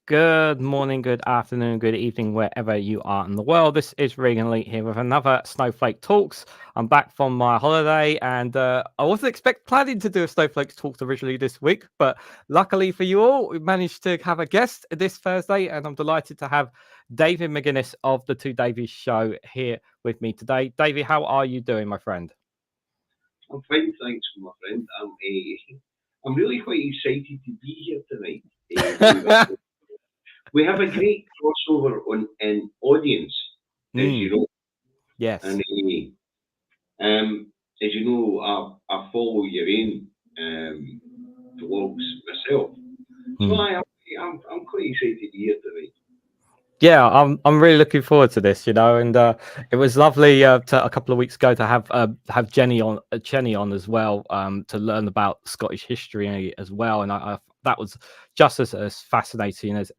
Good morning, good afternoon, good evening, wherever you are in the world. This is Reganelite here with another Snowflake Talks. I'm back from my holiday, and I wasn't planning to do a Snowflake Talks originally this week, but luckily for you all, we managed to have a guest this Thursday, and I'm delighted to have David McGuinness of the Two Davies show here with me today. David, how are you doing, my friend? I'm fine, thanks, my friend. I'm really quite excited to be here tonight. We have a great crossover on an audience, as you know, Yes. and as you know, I follow your own vlogs myself, so I'm quite excited to be here tonight. Yeah, I'm really looking forward to this, and it was lovely a couple of weeks ago to have Jenny on as well, to learn about Scottish history as well, and I that was just as fascinating as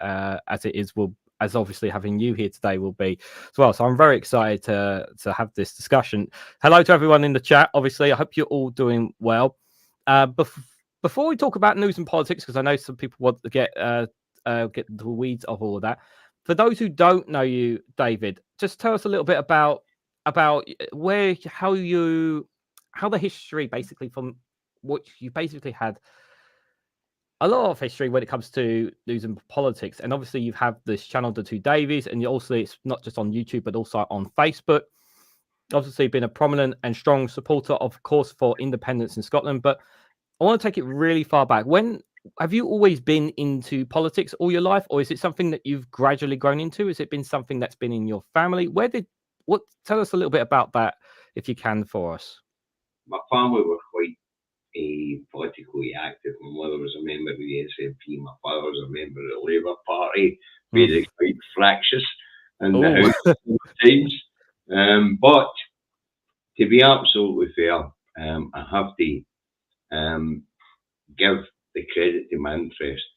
it is will as obviously having you here today will be as well. So I'm very excited to have this discussion. Hello to everyone in the chat. Obviously, I hope you're all doing well. Before we talk about news and politics, because I know some people want to get the weeds of all of that. For those who don't know you, David, just tell us a little bit about how the history basically from which you basically had a lot of history when it comes to news and politics. And obviously you have this channel, the Two Davies, and it's not just on YouTube, but also on Facebook. Obviously been a prominent and strong supporter, of course, for independence in Scotland. But I want to take it really far back. When have you always been into politics all your life, or is it something that you've gradually grown into? Has it been something that's been in your family? Tell us a little bit about that, if you can, for us. My family were quite politically active. My mother was a member of the SNP. My father was a member of the Labour Party. Made it quite fractious in the house times. But to be absolutely fair, I have to give the credit to my interest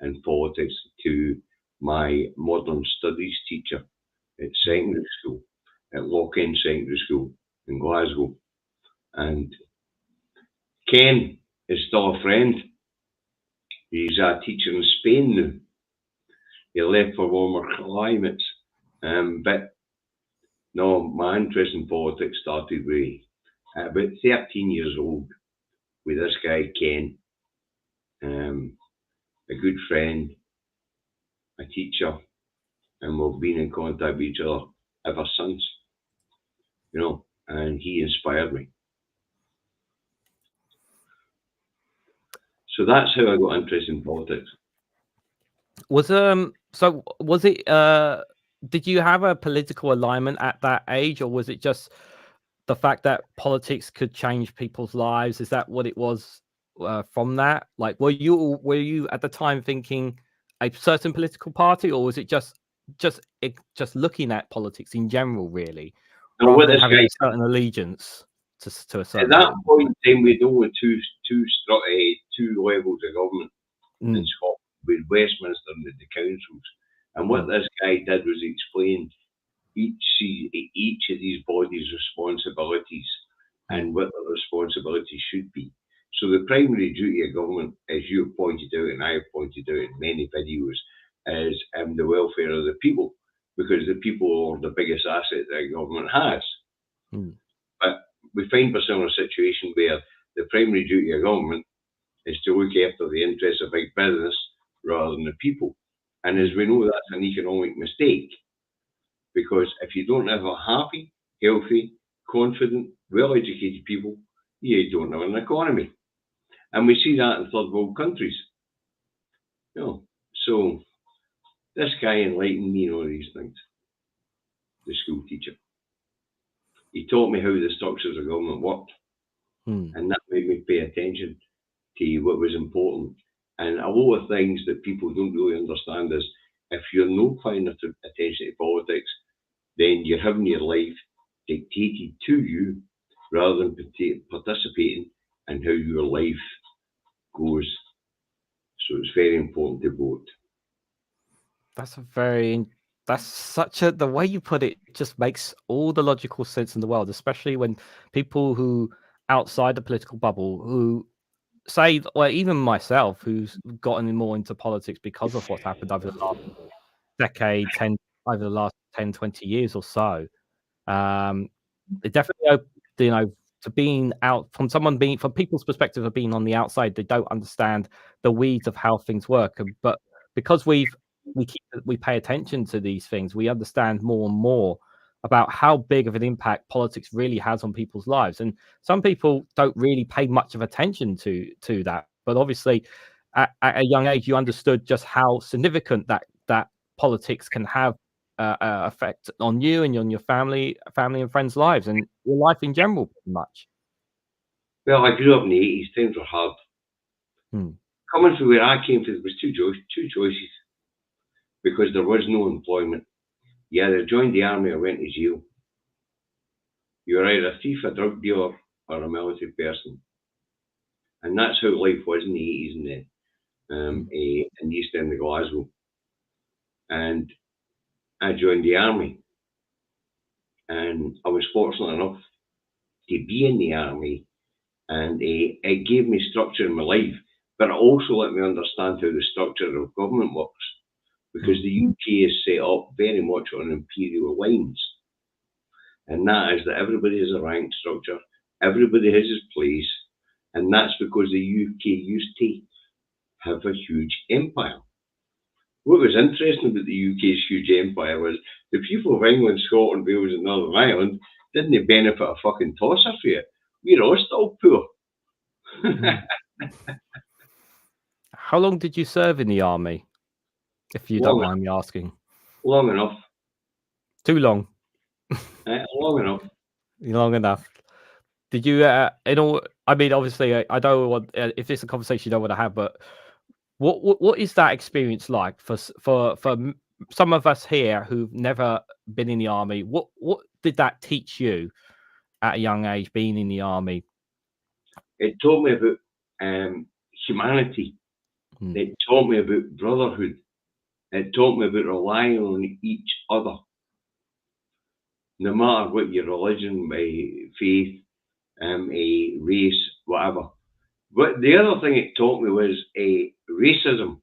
in politics to my modern studies teacher at secondary school, at Lochend Secondary School in Glasgow. And Ken is still a friend. He's a teacher in Spain now. He left for warmer climates. But no, my interest in politics started with about 13 years old with this guy, Ken, a good friend, a teacher, and we've been in contact with each other ever since, and he inspired me. So that's how I got interested in politics. Did you have a political alignment at that age, or was it just the fact that politics could change people's lives? Is that what it was from that? Like, were you at the time thinking a certain political party, or was it just looking at politics in general, really, rather than having a certain allegiance to a certain? At that point in time, we'd only two levels of government in Scotland, with Westminster and the councils. And what this guy did was explain each of these bodies' responsibilities and what the responsibilities should be. So the primary duty of government, as you pointed out and I have pointed out in many videos, is the welfare of the people, because the people are the biggest asset that government has. But we find ourselves in a situation where the primary duty of government is to look after the interests of big business rather than the people. And as we know, that's an economic mistake, because if you don't have a happy, healthy, confident, well-educated people, you don't have an economy. And we see that in third world countries. So this guy enlightened me in all these things, the school teacher. He taught me how the structures of government worked, and that made me pay attention to what was important. And a lot of things that people don't really understand is, if you're not paying attention to politics, then you're having your life dictated to you rather than participating in how your life goes. So it's very important to vote. The way you put it just makes all the logical sense in the world, especially when people who outside the political bubble who say, well, even myself, who's gotten more into politics because of what's happened over the last decade, over the last 10, 20 years or so, it definitely, you know, to being out from from people's perspective of being on the outside, they don't understand the weeds of how things work. But because we pay attention to these things, we understand more and more about how big of an impact politics really has on people's lives. And some people don't really pay much of attention to that. But obviously, at a young age, you understood just how significant that politics can have effect on you and on your family and friends' lives and your life in general, pretty much. Well, I grew up in the 80s. Times were hard. Coming from where I came from, there was two choices, because there was no employment. You either joined the army or went to jail. You were either a thief, a drug dealer, or a military person. And that's how life was in the 80s in the East End of Glasgow. And I joined the army. And I was fortunate enough to be in the army. And it gave me structure in my life, but it also let me understand how the structure of government works. Because the UK is set up very much on imperial lines. And that is that everybody has a rank structure, everybody has his place, and that's because the UK used to have a huge empire. What was interesting about the UK's huge empire was the people of England, Scotland, Wales, and Northern Ireland didn't benefit a fucking tosser for it. We're all still poor. How long did you serve in the army, if you don't mind me asking? Long enough. Too long? Long enough. Long enough. Did you, I mean, obviously, I don't want, if it's a conversation you don't want to have, but what is that experience like for some of us here who've never been in the army? What did that teach you at a young age, being in the army? It taught me about humanity. It taught me about brotherhood. It taught me about relying on each other. No matter what your religion, faith, race, whatever. But the other thing it taught me was racism.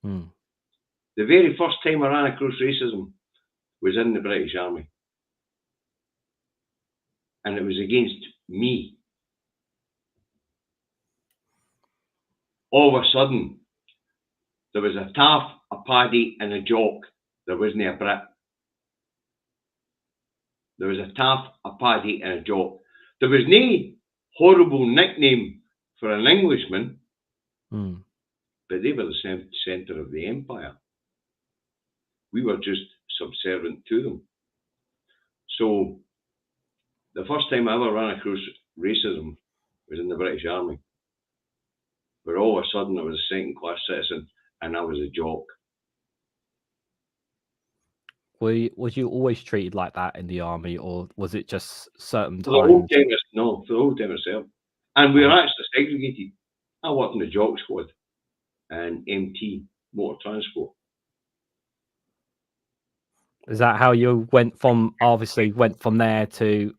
The very first time I ran across racism was in the British Army. And it was against me. All of a sudden, there was a taff, a paddy, and a jock. There wasn't a Brit. There was a taff, a paddy, and a jock. There was no horrible nickname for an Englishman, but they were the centre of the empire. We were just subservient to them. So, the first time I ever ran across racism was in the British Army, where all of a sudden I was a second-class citizen and I was a jock. Was you always treated like that in the army, or was it just certain times? For the whole time I served. And we were actually segregated. I worked in the jock squad and MT, motor transport. Is that how you went from there to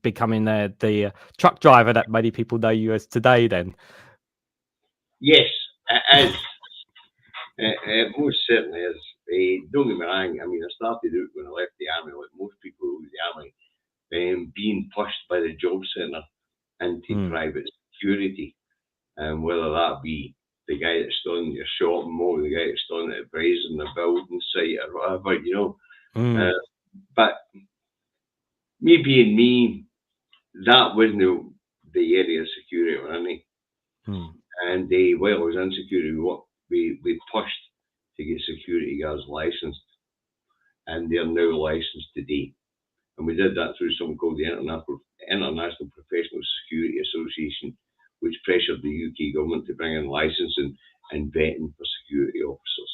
becoming the truck driver that many people know you as today then? Yes, it is. It most certainly is. Don't get me wrong, I mean, I started out when I left the army, like most people who leave the army, being pushed by the job centre into private security. Whether that be the guy that's stood in your shopping mall, the guy that's stood at the brazen, the building site, or whatever, you know. But me being me, that wasn't the area of security or anything. And while I was in security, we pushed to get security guards licensed, and they're now licensed today. And we did that through something called the International Professional Security Association, which pressured the UK government to bring in licensing and vetting for security officers.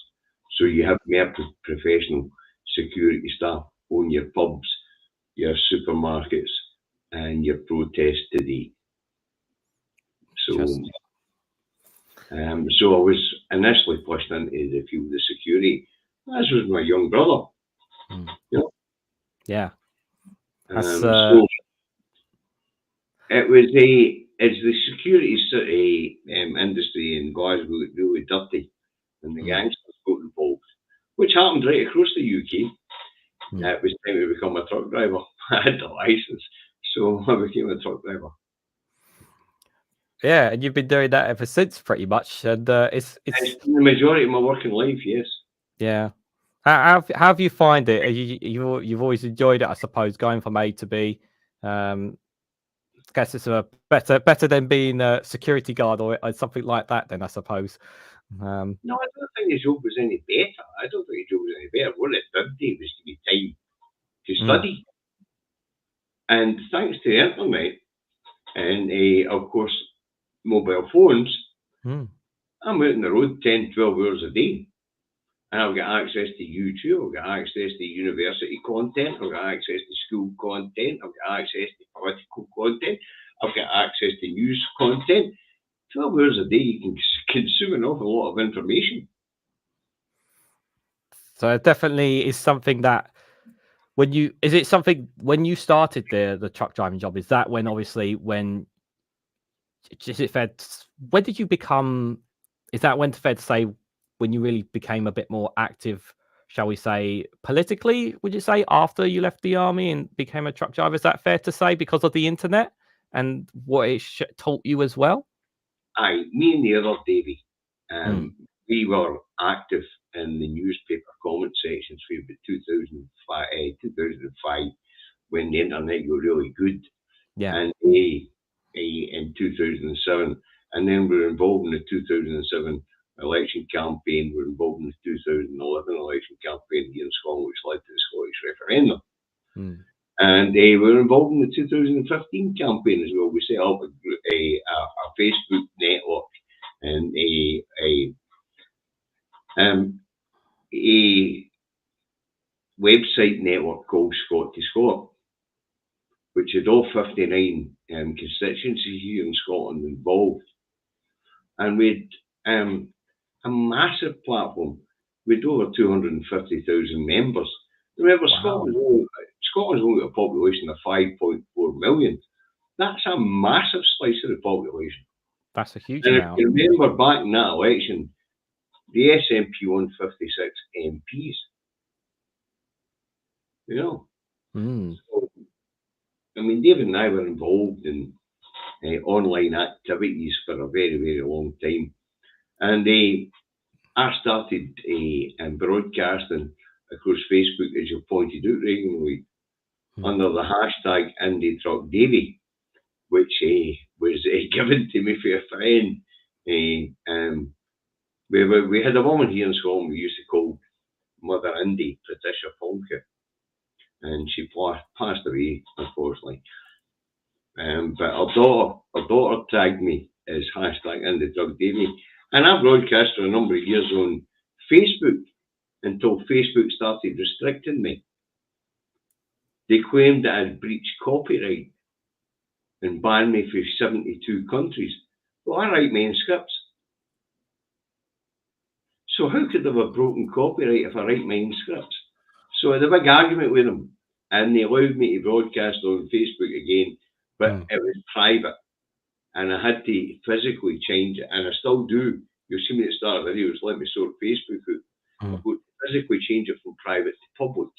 So you have more professional security staff on your pubs, your supermarkets, and your protests today. So I was initially pushed into the field of security. This was my young brother. You know? Yeah. So it was is the security industry in Glasgow really dirty, and the gangsters got involved, which happened right across the UK. It was time to become a truck driver. I had the license, so I became a truck driver. Yeah, and you've been doing that ever since, pretty much. And it's the majority of my working life, yes. Yeah. How have you find it? You've always enjoyed it, I suppose, going from A to B. I guess it's a better than being a security guard or something like that. Then I suppose. No, I don't think his job was any better. I don't think his job was any better. What it did was to be time to study, and thanks to the internet and of course mobile phones, I'm out on the road 10, 12 hours a day. And I've got access to YouTube, I've got access to university content, I've got access to school content, I've got access to political content, I've got access to news content. 12 hours a day, you can consume an awful lot of information. So it definitely is something that when you started the truck driving job, is that when when did you become, is that when fair to say when you really became a bit more active, shall we say, politically, would you say, after you left the army and became a truck driver? Is that fair to say, because of the internet and what it taught you as well? Aye, me and the other Davy, we were active in the newspaper comment sections for about 2005, when the internet got really good. Yeah. And in 2007, and then we were involved in the 2007 election campaign. We were involved in the 2011 election campaign here in Scotland, which led to the Scottish referendum. And we were involved in the 2015 campaign as well. We set up a Facebook network and a website network called Scott to Scott, which had all 59 constituencies here in Scotland involved. And we'd a massive platform with over 250,000 members. Remember, wow. Scotland's only got a population of 5.4 million. That's a massive slice of the population. That's a huge amount. And if you remember back in that election, the SNP won 56 MPs. You know? So, I mean, David and I were involved in online activities for a very, very long time. And I started broadcasting across Facebook, as you pointed out, Reganelite, under the hashtag IndieTruckDavy, which was given to me for a friend. We had a woman here in Scotland we used to call Mother Indy, Patricia Falker, and she passed away, unfortunately. But her daughter tagged me as hashtag IndieTruckDavy, and I broadcast for a number of years on Facebook until Facebook started restricting me. They claimed that I'd breached copyright and banned me from 72 countries. Well, I write my own scripts. So how could they have broken copyright if I write my own scripts? So I had a big argument with them, and they allowed me to broadcast on Facebook again, but it was private, and I had to physically change it, and I still do. You'll see me at the start of videos, let me sort Facebook out. I've got to physically change it from private to public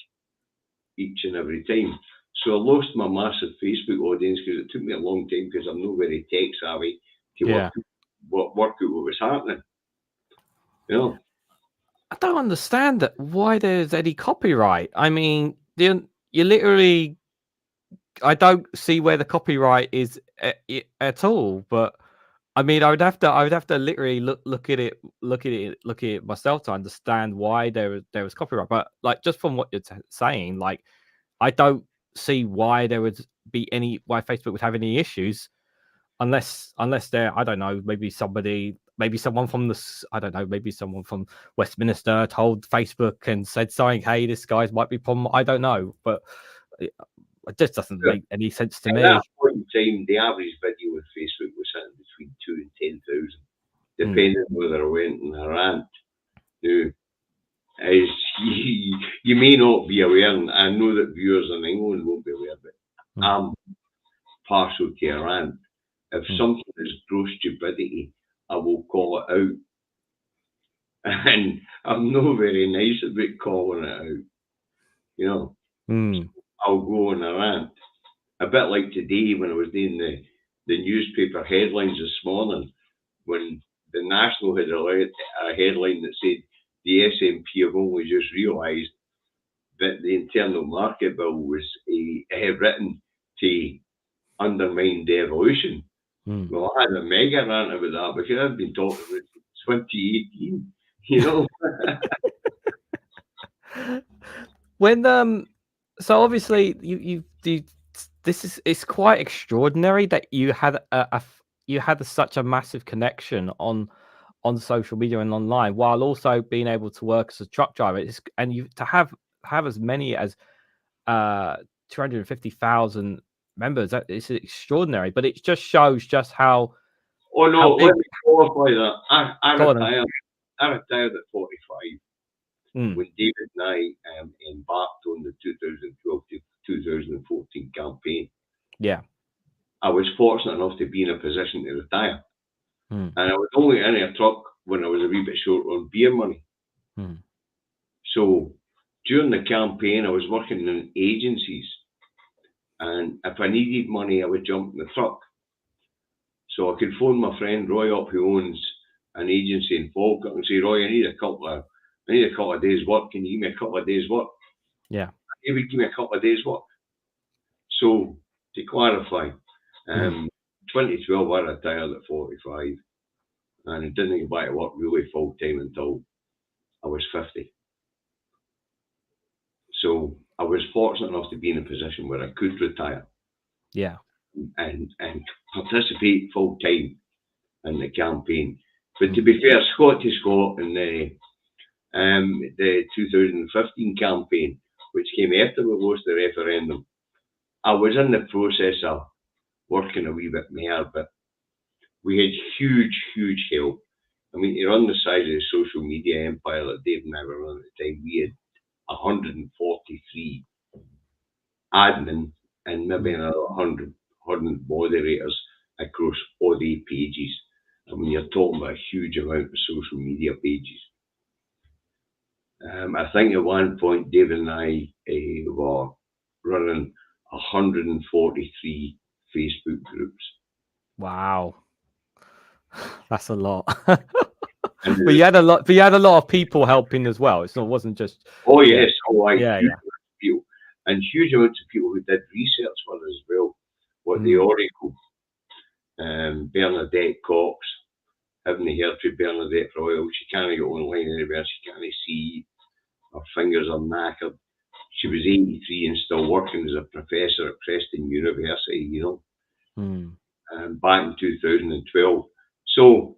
each and every time. So I lost my massive Facebook audience because it took me a long time, because I'm not very tech savvy, to work out what was happening. You know? I don't understand why there's any copyright. I mean, you literally, I don't see where the copyright is at all. But I mean, I would have to literally look at it myself to understand why there was copyright. But like, just from what you're saying, like, I don't see why there would be why Facebook would have any issues, unless they're, I don't know, maybe someone from maybe someone from Westminster told Facebook and said something, hey, this guy's might be problem. I don't know, but it just doesn't make any sense to me. At that point in time, the average video on Facebook was sitting between 2,000 and 10,000, depending on whether I went in a rant. Now, as you may not be aware, and I know that viewers in England won't be aware, but I'm partial to a rant. If something is gross stupidity, I will call it out. And I'm not very nice about calling it out. You know, I'll go on a rant. A bit like today when I was doing the newspaper headlines this morning, when the National had a headline that said the SNP have only just realised that the internal market bill was written to undermine devolution. Well, I had a mega rant about that because I've been talking about 2018, you know. When so obviously it's quite extraordinary that you had such a massive connection on social media and online while also being able to work as a truck driver. And you to have as many as 250,000 members. That is extraordinary, but it just shows just how. Oh no, let me qualify that. I retired at 45 when David and I embarked on the 2012 to 2014 campaign. Yeah. I was fortunate enough to be in a position to retire. And I was only in a truck when I was a wee bit short on beer money. So during the campaign, I was working in agencies. And if I needed money, I would jump in the truck. So I could phone my friend Roy up, who owns an agency in Falkirk, and say, Roy, I need a couple of days' work. Can you give me a couple of days' work? Yeah. He would give me a couple of days' work. So to clarify, 2012 I retired at 45, and I didn't get back to work really full time until I was 50. So I was fortunate enough to be in a position where I could retire. Yeah. And participate full time in the campaign. But to be fair, Scott to Scott in the 2015 campaign, which came after we lost the referendum, I was in the process of working a wee bit more, but we had huge help. I mean, to run the size of the social media empire that Dave and I were running at the time, we had 143 admin and maybe another 100 moderators across all the pages. I mean, you're talking about a huge amount of social media pages. I think at one point, David and I were running 143 Facebook groups. Wow, that's a lot. But you had a lot. But you had a lot of people helping as well. It wasn't just. Oh yes, people, and huge amounts of people who did research for us as well. What the Oracle, Bernadette Cox, haven't heard from Bernadette for a while. She can't get online anywhere. She can't see. Her fingers are knackered. She was 83 and still working as a professor at Preston University, you know, back in 2012. So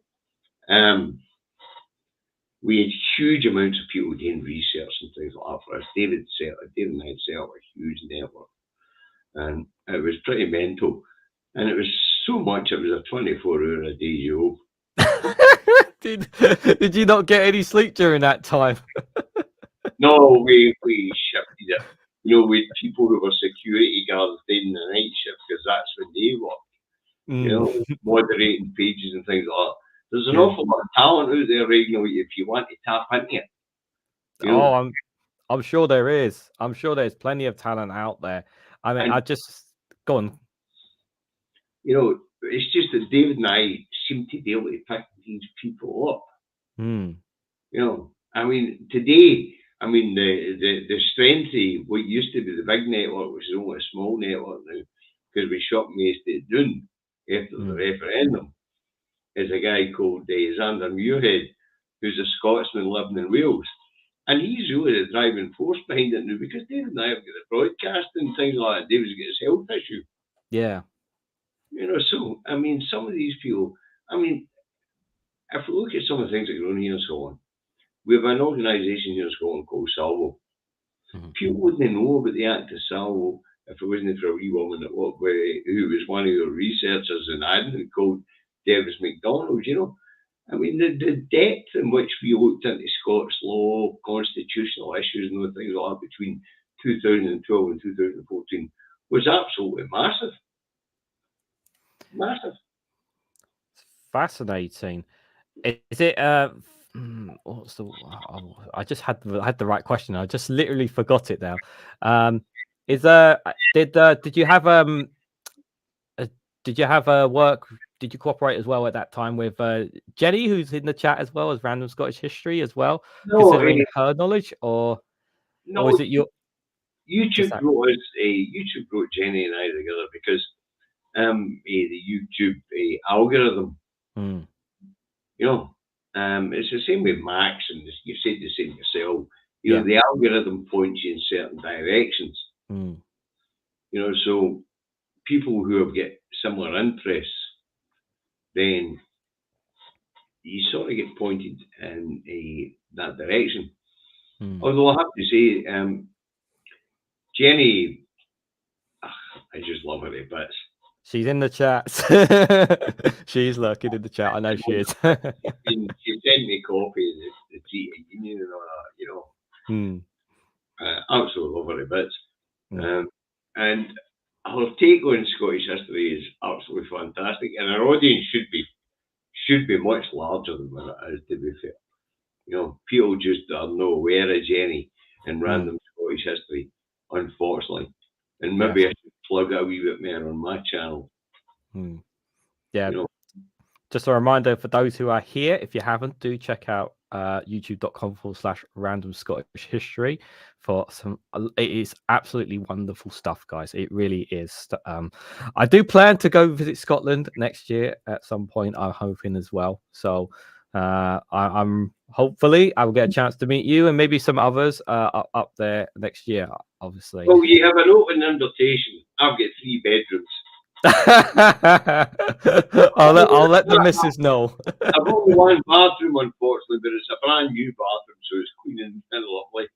we had huge amounts of people doing research and things like that for us. David and I had set up a huge network, and it was pretty mental. And it was so much, it was a 24-hour a day job. Did you not get any sleep during that time? No, we shifted it. You know, with people who were security guards doing the night shift because that's when they work. You know, moderating pages and things like that. There's an awful lot of talent out there, Reganelite, if you want to tap into it. You know? I'm sure there is. I'm sure there's plenty of talent out there. I mean, I just go on. You know, it's just that David and I seem to be able to pick these people up. You know, I mean, today, I mean, the strength of what used to be the big network, which is only a small network now, because we shot Mace to Doon after the referendum, is a guy called Xander Muirhead, who's a Scotsman living in Wales. And he's really the driving force behind it now, because David and I have got the broadcasting and things like that. David's got his health issue. Yeah. You know, so, I mean, some of these people, I mean, if we look at some of the things that are going on here in Scotland, we have an organisation here in Scotland called Salvo. People wouldn't know about the Act of Salvo if it wasn't for a wee woman that worked with, who was one of your researchers in admin called David McGuinness, you know. I mean, the depth in which we looked into Scots law, constitutional issues and other things like that between 2012 and 2014 was absolutely massive. Massive. fascinating. Is it what's the I just had the right question. I just literally forgot it now. Is did you have work? Did you cooperate as well at that time with Jenny, who's in the chat as well as Random Scottish History as well, No, considering her knowledge, or no, is it your YouTube brought Jenny and I together because the YouTube algorithm, Mm. you know, it's the same with Max, and you said the same yourself. You Yeah. know, the algorithm points you in certain directions. Mm. You know, so people who have got similar interests, then you sort of get pointed in that direction. Mm. Although I have to say, Jenny, I just love her to bits. She's in the chat. She's lurking in the chat. I know she is. She sent me a copy of the Treaty of Union and all that, you know. Absolutely love her to bits. And her take on Scottish history is absolutely fantastic, and her audience should be much larger than what it is, to be fair. You know, people just are not aware of Jenny and Random Scottish History, unfortunately. And maybe I should plug it a wee bit more on my channel. Yeah. You know, just a reminder for those who are here, if you haven't, do check out youtube.com/Random Scottish History for some. It is absolutely wonderful stuff, guys. It really is. I do plan to go visit Scotland next year at some point. I'm hoping as well. So I'm hopefully I will get a chance to meet you and maybe some others up there next year. Obviously. Well, you have an open invitation. I've got 3 bedrooms. I'll let the missus know. I've only 1 bathroom, unfortunately, but it's a brand new bathroom, so it's clean and lovely.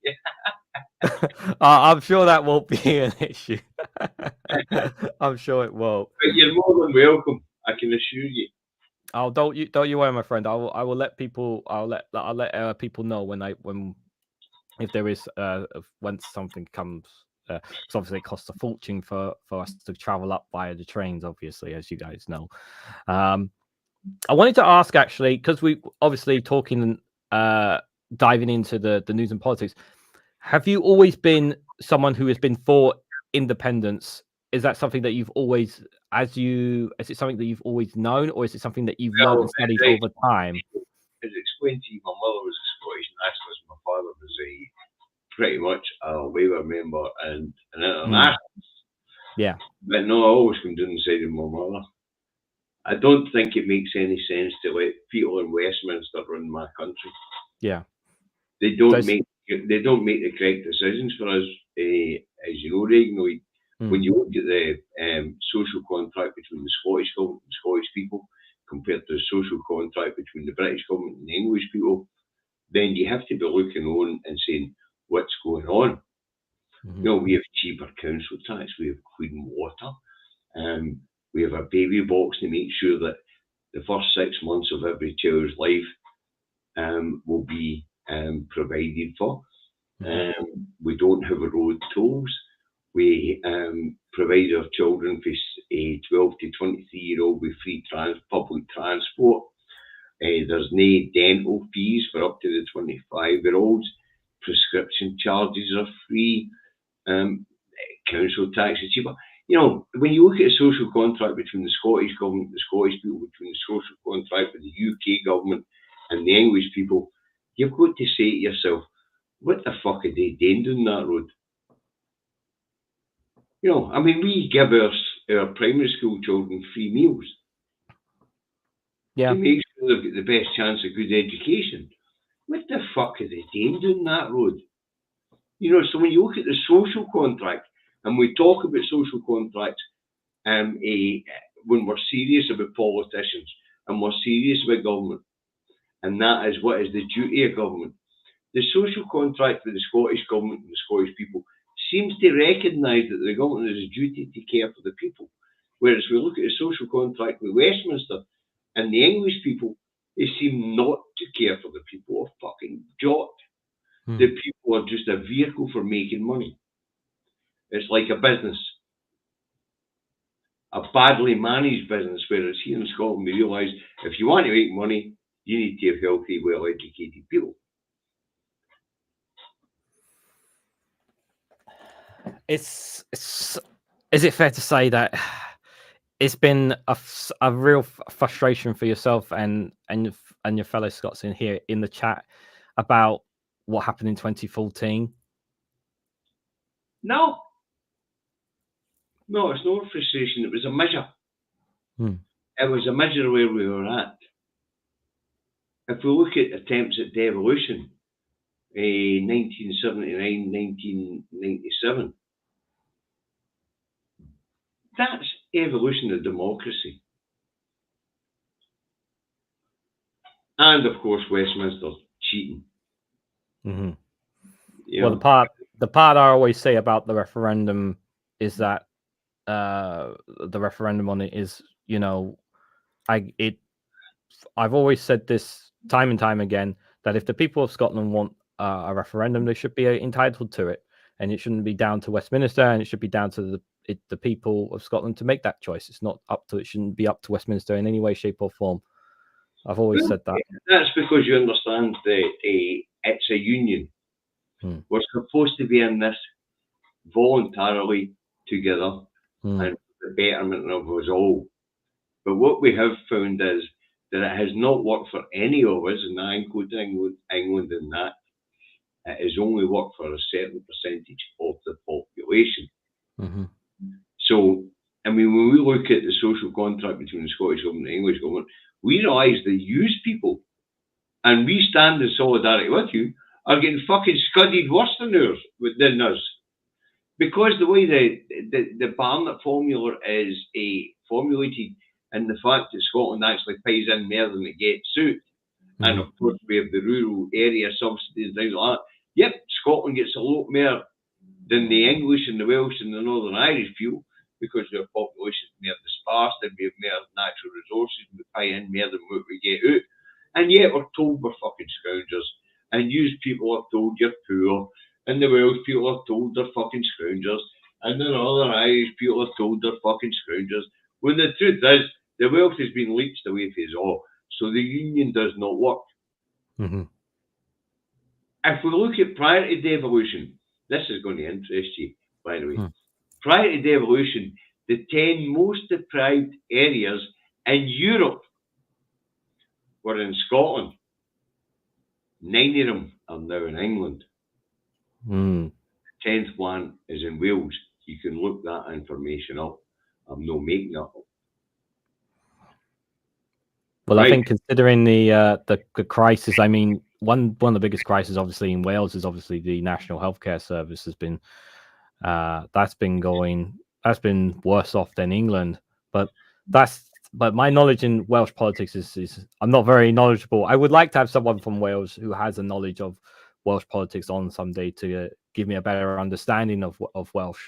I'm sure that won't be an issue. I'm sure it won't. But you're more than welcome, I can assure you. Oh, don't you worry, my friend. I will let people. I'll let people know when if there is when something comes. Because obviously it costs a fortune for us to travel up via the trains, obviously, as you guys know. I wanted to ask, actually, because we obviously diving into the news and politics. Have you always been someone who has been for independence? Is that something that you've always, is it something that you've always known, or is it something that you've learned and studied over time? As explained to you, my mother was a Scottish nationalist. My father was pretty much a Labour member and an internationalist. Yeah. But no, I always come down the side of my mother. I don't think it makes any sense to let people in Westminster run my country. Yeah. They don't make the correct decisions for us. As you know, Reganelite, when you look at the social contract between the Scottish government and Scottish people compared to the social contract between the British government and the English people, then you have to be looking on and saying, what's going on? You know, we have cheaper council tax, we have clean water, we have a baby box to make sure that the first 6 months of every child's life will be provided for. We don't have road tolls. We provide our children for 12 to 23-year-old with free public transport. There's no dental fees for up to the 25-year-olds. Prescription charges are free. Council tax is cheaper. You know, when you look at a social contract between the Scottish government, the Scottish people, between the social contract with the UK government and the English people, you've got to say to yourself, what the fuck are they doing down that road? You know, I mean, we give our primary school children free meals. Yeah. To make sure they've got the best chance of good education. What the fuck are they doing down that road? You know, so when you look at the social contract, and we talk about social contracts when we're serious about politicians and we're serious about government, and that is what is the duty of government. The social contract with the Scottish government and the Scottish people seems to recognise that the government has a duty to care for the people. Whereas we look at the social contract with Westminster and the English people, they seem not to care for the people a fucking jot. The people are just a vehicle for making money. It's like a business. a badly managed business, whereas here in Scotland we realise if you want to make money, you need to have healthy, well-educated people. Is it fair to say that it's been a real frustration for yourself and your fellow Scots in here in the chat about what happened in 2014? No, it's no frustration. It was a measure. It was a measure of where we were at. If we look at attempts at devolution, 1979, 1997, that's evolution of democracy. And of course, Westminster cheating. Mm-hmm. Well, the part I always say about the referendum is that the referendum on it is, you know, I've always said this time and time again, that if the people of Scotland want a referendum, they should be entitled to it, and it shouldn't be down to Westminster, and it should be down to the people of Scotland to make that choice. It shouldn't be up to Westminster in any way, shape, or form. I've always said that. That's because you understand it's a union. We're supposed to be in this voluntarily together and for the betterment of us all. But what we have found is that it has not worked for any of us, and I include England in that. It has only worked for a certain percentage of the population. So, I mean, when we look at the social contract between the Scottish government and the English government, we realise the used people, and we stand in solidarity with you, are getting fucking scudded worse than us. Because the way the Barnett formula is formulated, and the fact that Scotland actually pays in more than it gets out, and of course we have the rural area subsidies and things like that. Yep, Scotland gets a lot more than the English and the Welsh and the Northern Irish feel, because their population is more dispersed and we have more natural resources and we pay in more than what we get out. And yet we're told we're fucking scoundrels, and used people are told you're poor, and the Welsh people are told they're fucking scoundrels, and the Northern Irish people are told they're fucking scoundrels, when the truth is, the wealth has been leached away from us all, so the union does not work. If we look at prior to devolution, this is going to interest you, by the way. Prior to devolution, the 10 most deprived areas in Europe were in Scotland. 9 of them are now in England. The 10th one is in Wales. You can look that information up. I'm not making it up. Well, I think considering the crisis, I mean, one of the biggest crises, obviously, in Wales is obviously the National Healthcare Service has been that's been worse off than England. But my knowledge in Welsh politics is I'm not very knowledgeable. I would like to have someone from Wales who has a knowledge of Welsh politics on someday to give me a better understanding of Welsh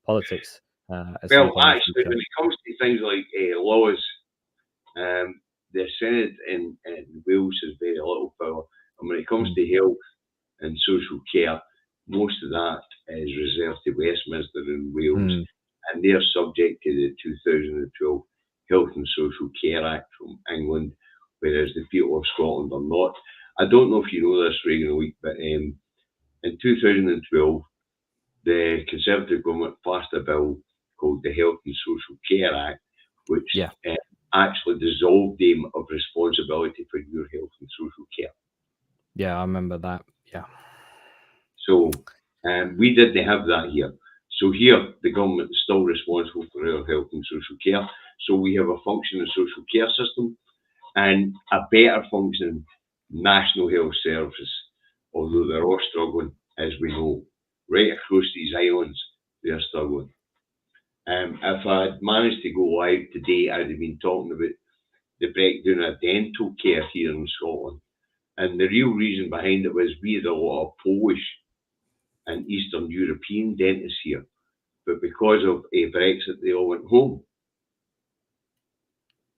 politics. Well, actually, when it comes to things like laws, the Senate in Wales has very little power. And when it comes to health and social care, most of that is reserved to Westminster and Wales, and they're subject to the 2012 Health and Social Care Act from England, whereas the people of Scotland are not. I don't know if you know this, Reganelite, but in 2012, the Conservative government passed a bill called the Health and Social Care Act, which actually dissolved the aim of responsibility for your health and social care. Yeah, I remember that. Yeah. So we didn't have that here. So here, the government is still responsible for our health and social care. So we have a functioning social care system and a better functioning national health service, although they're all struggling, as we know. Right across these islands, they're struggling. If I'd managed to go live today, I'd have been talking about the breakdown of dental care here in Scotland. And the real reason behind it was we had a lot of Polish and Eastern European dentists here. But because of a Brexit, they all went home.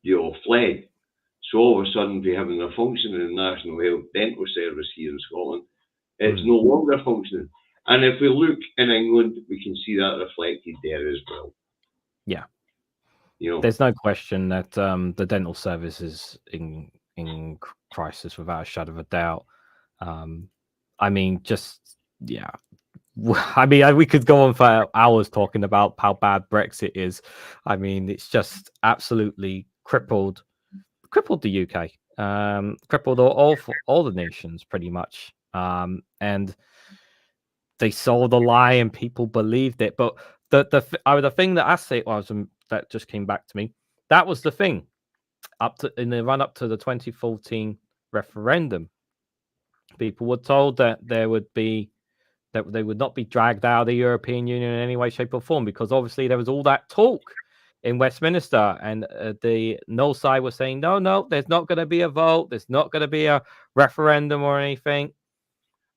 They all fled. So all of a sudden, we having a functioning national health dental service here in Scotland, it's no longer functioning. And if we look in England, we can see that reflected there as well. Yeah. You know, There's no question that the dental service is in crisis without a shadow of a doubt. I mean, just yeah. I mean, we could go on for hours talking about how bad Brexit is. I mean, it's just absolutely crippled the UK, crippled all the nations pretty much. And they saw the lie and people believed it. But the thing that I say was that just came back to me. That was the thing in the run up to the 2014 referendum. People were told that there would be that they would not be dragged out of the European Union in any way, shape, or form, because obviously there was all that talk in Westminster, and the no side was saying, no, there's not going to be a vote, there's not going to be a referendum or anything.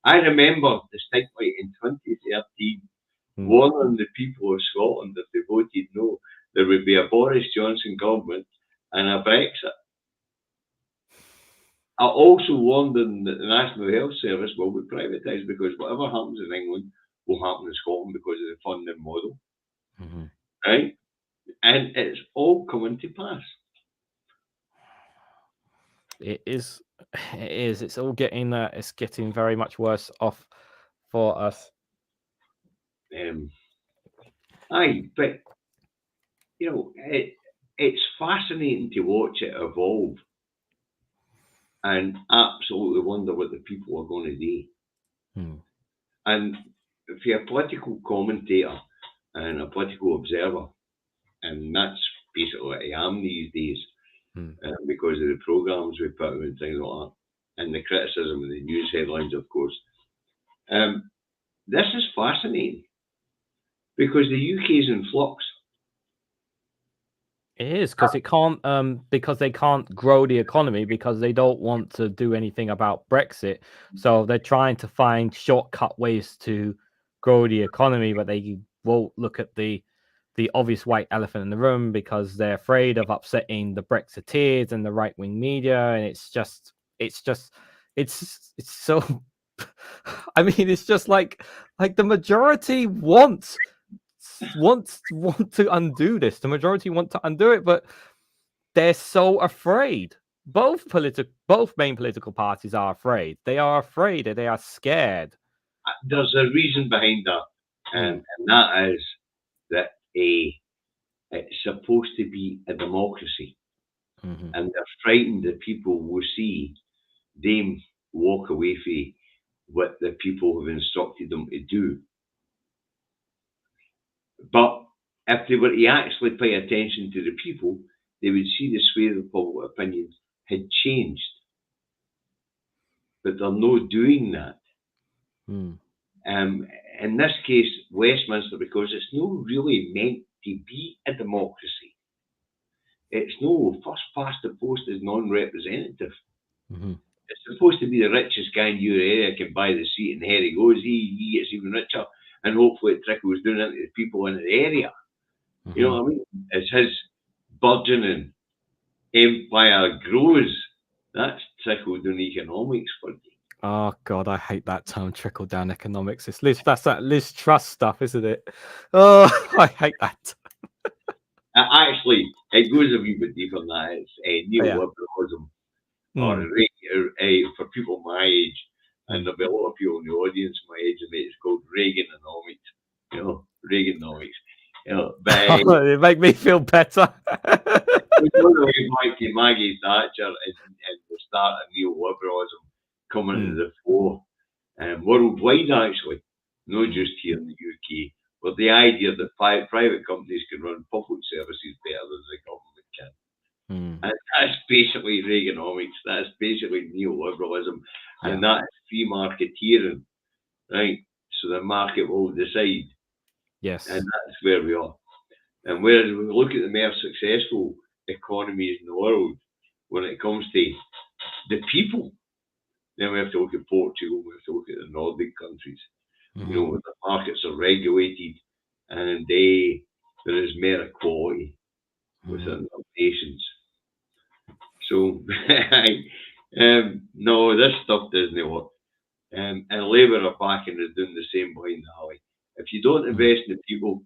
I remember distinctly in 2013 warning the people of Scotland if they voted no, there would be a Boris Johnson government and a Brexit. I also warned them that the National Health Service will be privatised, because whatever happens in England will happen in Scotland because of the funding model. Right? And it's all coming to pass. It is. It's all getting. It's getting very much worse off for us. Aye, but you know, it's fascinating to watch it evolve, and absolutely wonder what the people are going to do. And if you're a political commentator and a political observer, and that's basically what I am these days, because of the programs we put out and things like that, and the criticism of the news headlines, of course. This is fascinating, because the UK is in flux. It is, because it can't, because they can't grow the economy, because they don't want to do anything about Brexit. So they're trying to find shortcut ways to grow the economy, but they won't look at the obvious white elephant in the room, because they're afraid of upsetting the Brexiteers and the right wing media. And it's so. I mean, it's just like the majority want to undo this. The majority want to undo it, but they're so afraid. Both main political parties are afraid. They are afraid, and they are scared. There's a reason behind that, and that is that it's supposed to be a democracy, and they're frightened that people will see them walk away from what the people have instructed them to do. But if they were to actually pay attention to the people, they would see the sway of public opinion had changed. But they're not doing that. In this case, Westminster, because it's not really meant to be a democracy. It's no first past the post is non-representative. It's supposed to be the richest guy in your area can buy the seat, and here he goes. He gets even richer, and hopefully it trickles down into the people in the area. You know what I mean? As his burgeoning empire grows, that's trickle down economics for you. Oh God, I hate that term, trickle down economics. That's that Liz Truss stuff, isn't it? Oh, I hate that. Actually, it goes a wee bit deeper than that. It's neoliberalism, or for people my age, and there'll be a lot of people in the audience my age, and it's called Reganomics. You know, Reganomics. You know, but it make me feel better. Maggie Thatcher and the start of neoliberalism coming into the fore, worldwide actually, not just here in the UK. But the idea that private companies can run public services better than the government can. And that's basically Reaganomics. That's basically neoliberalism. And that's free marketeering, right? So the market will decide. Yes. And that's where we are. And whereas we look at the more successful economies in the world, when it comes to the people, then we have to look at Portugal, we have to look at the Nordic countries. You know, the markets are regulated, and there is more equality within the nations. So, no, this stuff doesn't work. And Labour are backing us doing the same behind the alley. If you don't invest in the people,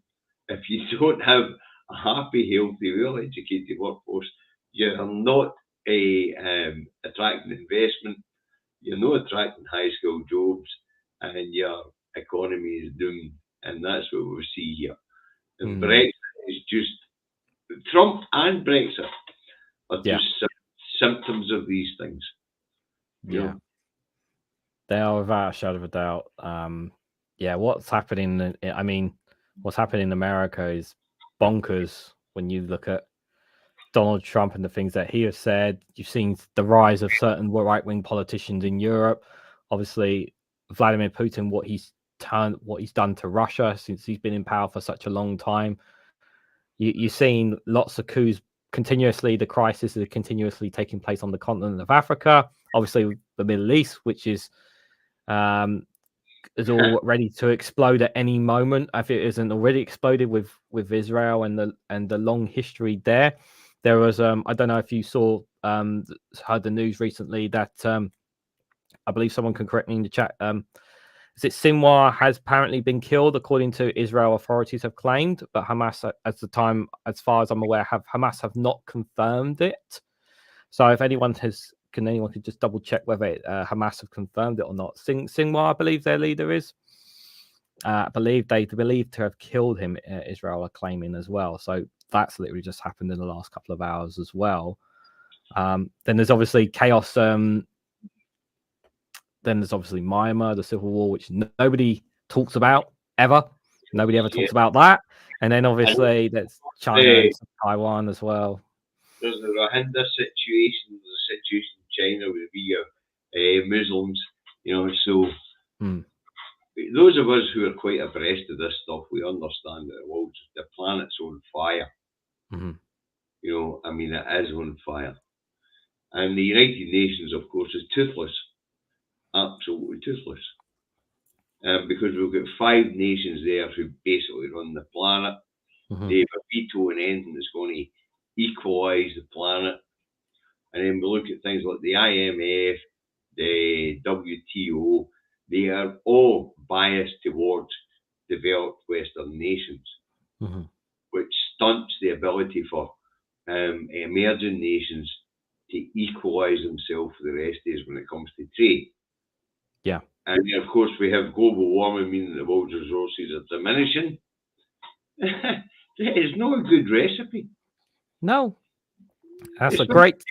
if you don't have a happy, healthy, well-educated workforce, you're not attracting investment, you're not attracting high-skilled jobs, and your economy is doomed. And that's what we see here. And Brexit is just, Trump and Brexit are just symptoms of these things. Yeah. They are, without a shadow of a doubt. What's happening? I mean, what's happening in America is bonkers when you look at Donald Trump and the things that he has said. You've seen the rise of certain right-wing politicians in Europe. Obviously, Vladimir Putin, what he's done to Russia since he's been in power for such a long time. You've seen lots of coups continuously. The crisis is continuously taking place on the continent of Africa. Obviously, the Middle East, which is all ready to explode at any moment. If it isn't already exploded with Israel and the long history there. There was I don't know if you saw heard the news recently that I believe someone can correct me in the chat. Is it Sinwar has apparently been killed, according to Israel authorities have claimed, but Hamas, as far as I'm aware, Hamas have not confirmed it. So if anyone could just double check whether Hamas have confirmed it or not. Sinwar, I believe their leader is. I believe they believe to have killed him. Israel are claiming as well. So that's literally just happened in the last couple of hours as well. Then there's obviously chaos. Then there's obviously Myanmar, the civil war, which nobody talks about ever. Nobody ever talks about that. And then obviously there's China and Taiwan as well. There's the Rohingya situation. There's a situation in China with Muslims, so those of us who are quite abreast of this stuff, we understand that the planet's on fire. It is on fire. And the United Nations, of course, is toothless. Absolutely toothless. Because we've got 5 nations there who basically run the planet. They have a veto on anything that's going to equalise the planet. And then we look at things like the IMF, the WTO, they are all biased towards developed Western nations, which stunts the ability for emerging nations to equalise themselves with the rest of us when it comes to trade. Yeah. And then, of course, we have global warming, meaning the world's resources are diminishing. That is not a good recipe. No. That's a great.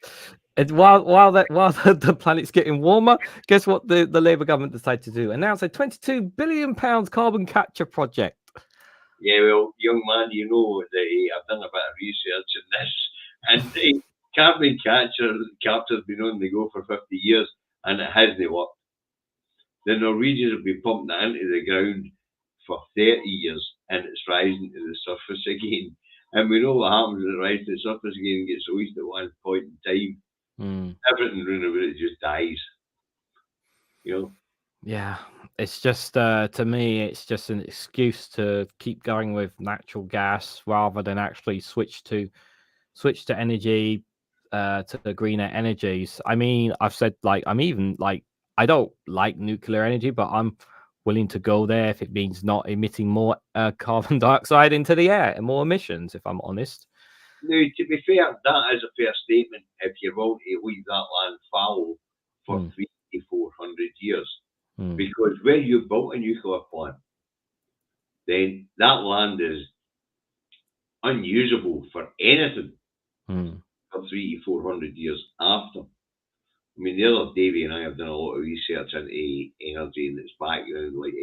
While the planet's getting warmer, guess what the Labour government decided to do? Announce a £22 billion carbon capture project. Yeah, well, young man, I've done a bit of research on this, and carbon capture's been on the go for 50 years, and it hasn't worked. The Norwegians have been pumping it into the ground for 30 years, and it's rising to the surface again. And we know what happens when it rises to the surface again and gets released at one point in time. Everything around about it just dies. Yeah, it's just to me, it's just an excuse to keep going with natural gas rather than actually switch to energy, to the greener energies. I mean, I've said I don't like nuclear energy, but I'm willing to go there if it means not emitting more carbon dioxide into the air and more emissions, if I'm honest. Now, to be fair, that is a fair statement if you're willing to leave that land fallow for 300 to 400 years. Because where you've built a nuclear plant, then that land is unusable for anything for 300 to 400 years after. I mean, the other Davey and I have done a lot of research into energy and its background, like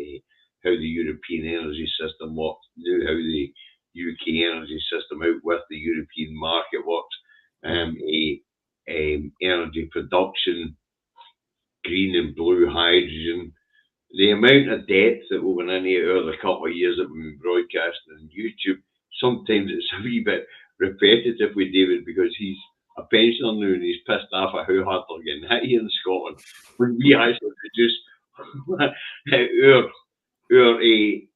how the European energy system works, how the UK energy system out with the European market works, energy production, green and blue hydrogen. The amount of depth that we went into over the couple of years that we've been broadcasting on YouTube, sometimes it's a wee bit repetitive with David because he's a pensioner now and he's pissed off at how hard they're getting hit here in Scotland. When we actually reduce our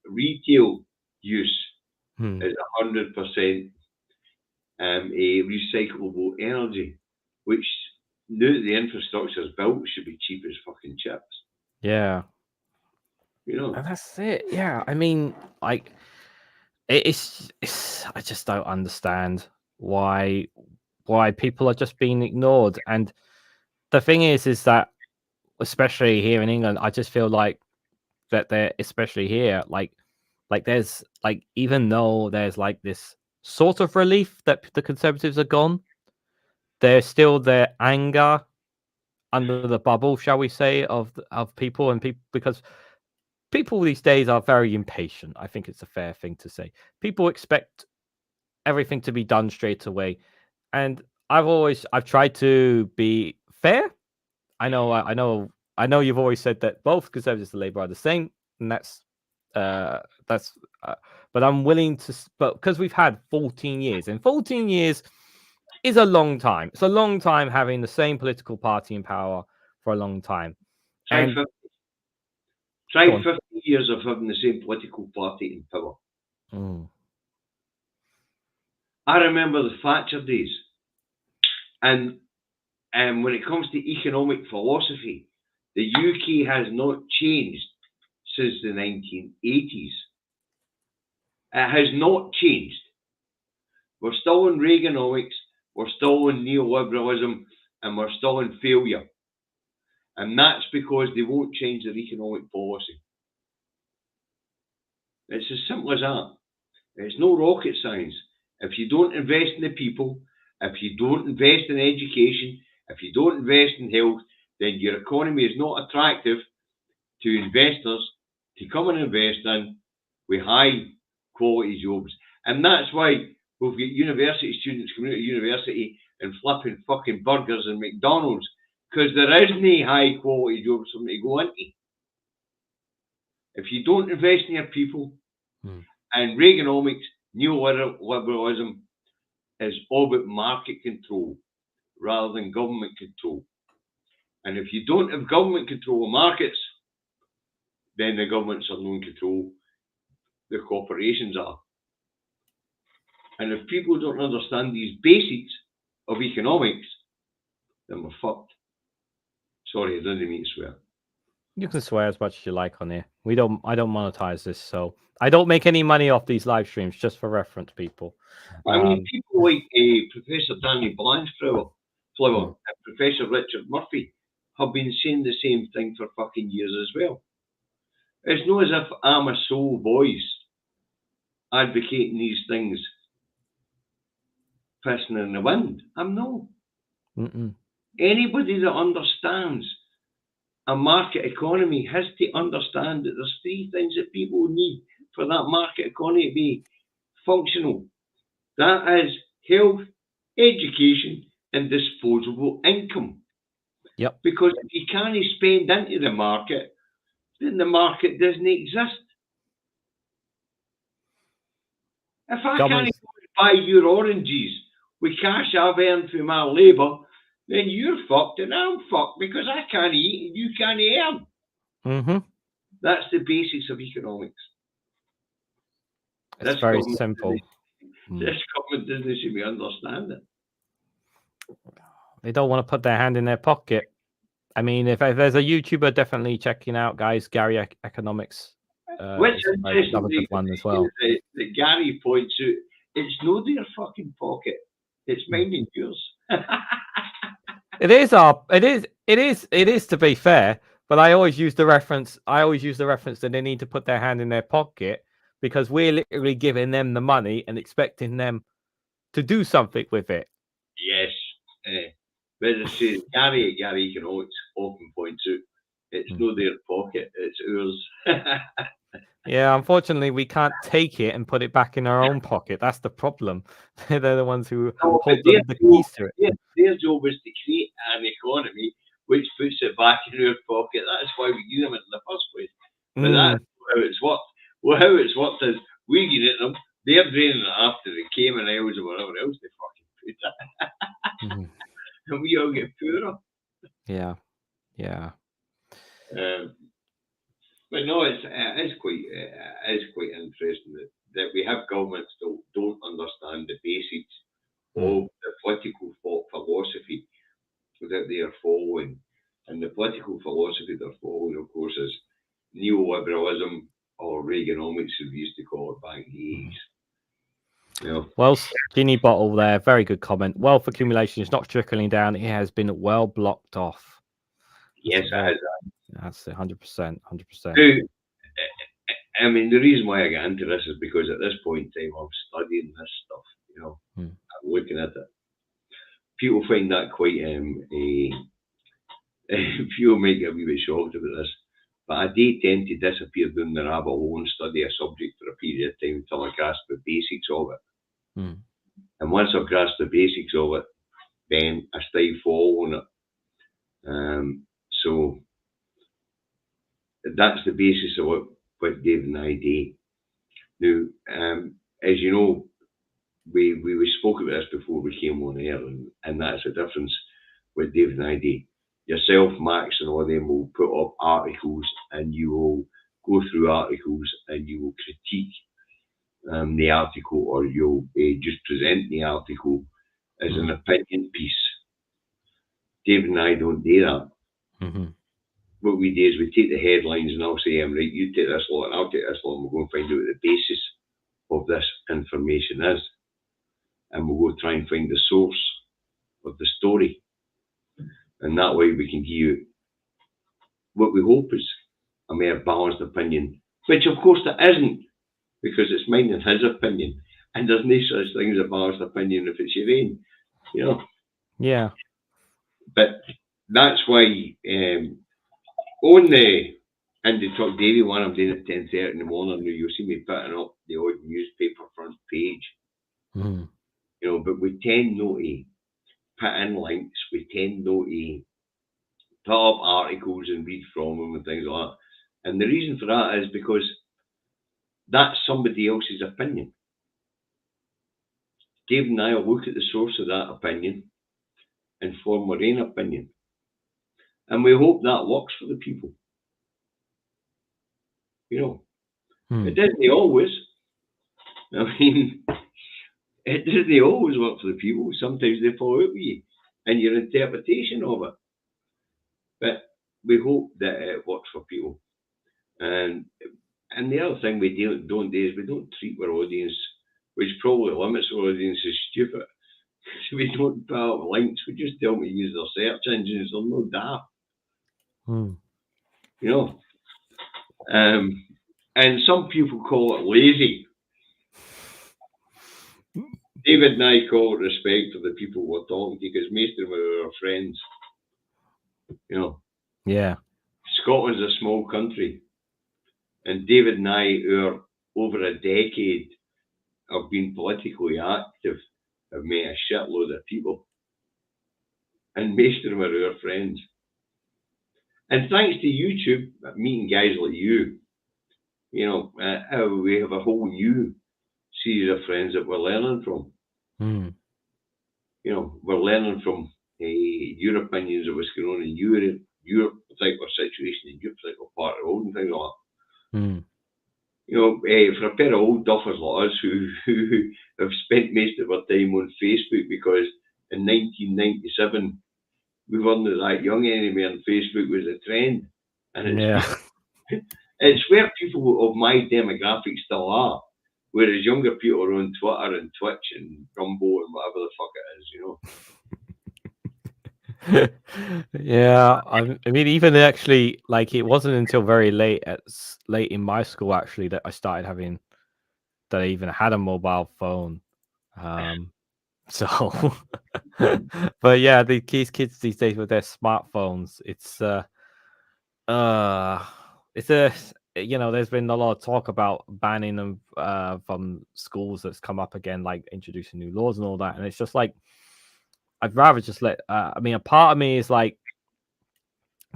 retail use is 100% a recyclable energy, which now that the infrastructure is built should be cheap as fucking chips. Yeah. And that's it. Yeah. I mean, it's I just don't understand why people are just being ignored. And the thing is that especially here in England, I just feel like that they're especially here, like there's like, even though there's like this sort of relief that the Conservatives are gone, there's still their anger under the bubble, shall we say, of people, and people, because people these days are very impatient. I think it's a fair thing to say. People expect everything to be done straight away, and I've tried to be fair. I know you've always said that both Conservatives and Labour are the same, and that's but I'm willing to, but because we've had 14 years, and 14 years is a long time. It's a long time having the same political party in power for a long time. Try And 50 years of having the same political party in power. I remember the Thatcher days, and when it comes to economic philosophy, the UK has not changed since the 1980s. It has not changed. We're still in Reaganomics, we're still in neoliberalism, and we're still in failure. And that's because they won't change their economic policy. It's as simple as that. It's no rocket science. If you don't invest in the people, if you don't invest in education, if you don't invest in health, then your economy is not attractive to investors to come and invest in with high quality jobs. And that's why we've got university students coming out of university and flipping fucking burgers and McDonald's, because there isn't high quality jobs for them to go into. If you don't invest in your people, and Reaganomics, neoliberalism is all about market control rather than government control. And if you don't have government control of markets, then the governments are not in control, the corporations are. And if people don't understand these basics of economics, then we're fucked. Sorry, I didn't mean to swear. You can swear as much as you like on here. I don't monetize this, so I don't make any money off these live streams, just for reference, people. I mean, people like Professor Danny Blanchflower and Professor Richard Murphy have been saying the same thing for fucking years as well. It's not as if I'm a sole voice advocating these things pissing in the wind. I'm not. Anybody that understands a market economy has to understand that there's three things that people need for that market economy to be functional. That is health, education, and disposable income. Yep. Because if you can't spend into the market, then the market doesn't exist. If I can't buy your oranges with cash I've earned through my labour, then you're fucked and I'm fucked, because I can't eat and you can't earn. That's the basics of economics. It's very simple. This government doesn't seem to understand it. They don't want to put their hand in their pocket. I mean, if there's a YouTuber definitely checking out, guys, Gary Economics. What's interesting one as well. That Gary points out, it's not their fucking pocket. It's mine and yours. It is to be fair, but I always use the reference that they need to put their hand in their pocket, because we're literally giving them the money and expecting them to do something with it. Yes. But as I say, Gary Economics often points out, it's not their pocket, it's ours. Yeah, unfortunately, we can't take it and put it back in our own pocket. That's the problem. They're the ones who hold the keys to it. Their job is to create an economy which puts it back in our pocket. That's why we give them it in the first place. But that's how it's worked. Well, how it's worked is we give it them, they're draining it after the Cayman Isles or whatever else they fucking put it. And we all get poorer. Yeah. But no, it's quite interesting that we have governments that don't understand the basics of the political philosophy that they are following. And the political philosophy they're following, of course, is neoliberalism, or Reaganomics, as we used to call it back in the 80s. You know. Well, Ginny Bottle there, very good comment. Wealth accumulation is not trickling down; it has been well blocked off. Yes, it has. That's 100%, 100%. I mean, the reason why I got into this is because at this point in time, I'm studying this stuff. You know, I'm looking at it. People find that quite people might get a wee bit shocked about this, but I do tend to disappear down the rabbit hole and study a subject for a period of time until I grasp the basics of it. And once I've grasped the basics of it, then I stay following it. So that's the basis of what David and I do. Now, as you know, we spoke about this before we came on air, and that's the difference with David and I do. Yourself, Max, and all of them will put up articles, and you will go through articles, and you will critique the article, or you'll just present the article as an opinion piece. David and I don't do that. What we do is we take the headlines, and I'll say, right, you take this lot, and I'll take this lot, and we'll go and find out what the basis of this information is. And we'll go try and find the source of the story. And that way we can give you what we hope is a more balanced opinion, which of course there isn't, because it's mine and his opinion. And there's no such thing as a balanced opinion if it's your own, you know. Yeah. But that's why on the Indie Talk Daily one, I'm doing at 10:30 in the morning. You'll see me putting up the odd newspaper front page. You know, but we tend not to put in links. We tend not to put up articles and read from them and things like that. And the reason for that is because that's somebody else's opinion. Dave and I will look at the source of that opinion and form our own opinion. And we hope that works for the people. You know, it doesn't always. I mean, it doesn't always work for the people. Sometimes they fall out with you and your interpretation of it. But we hope that it works for people. And the other thing we don't do is we don't treat our audience, which probably limits our audience, as stupid. We don't put up links. We just tell them to use their search engines. They're no daft. You know. And some people call it lazy. David and I call it respect for the people we're talking to, because most of them are our friends. You know. Yeah. Scotland's a small country. And David and I, are over a decade of being politically active, have met a shitload of people. And most of them are our friends. And thanks to YouTube, meeting guys like you, you know, we have a whole new series of friends that we're learning from. You know, we're learning from your opinions of what's going on in your particular situation, in your particular part of the world, and things like that. You know, for a pair of old duffers like us who have spent most of our time on Facebook, because in 1997 we weren't that young anymore, and Facebook was a trend. And it's where people of my demographic still are, whereas younger people are on Twitter and Twitch and Rumble and whatever the fuck it is, you know. Yeah, I mean, even actually, like, it wasn't until very late in my school actually that I started having, that I even had a mobile phone. So, but yeah, the kids these days with their smartphones, it's you know, there's been a lot of talk about banning them from schools that's come up again, like introducing new laws and all that, and it's just like, I'd rather just let. I mean, a part of me is like,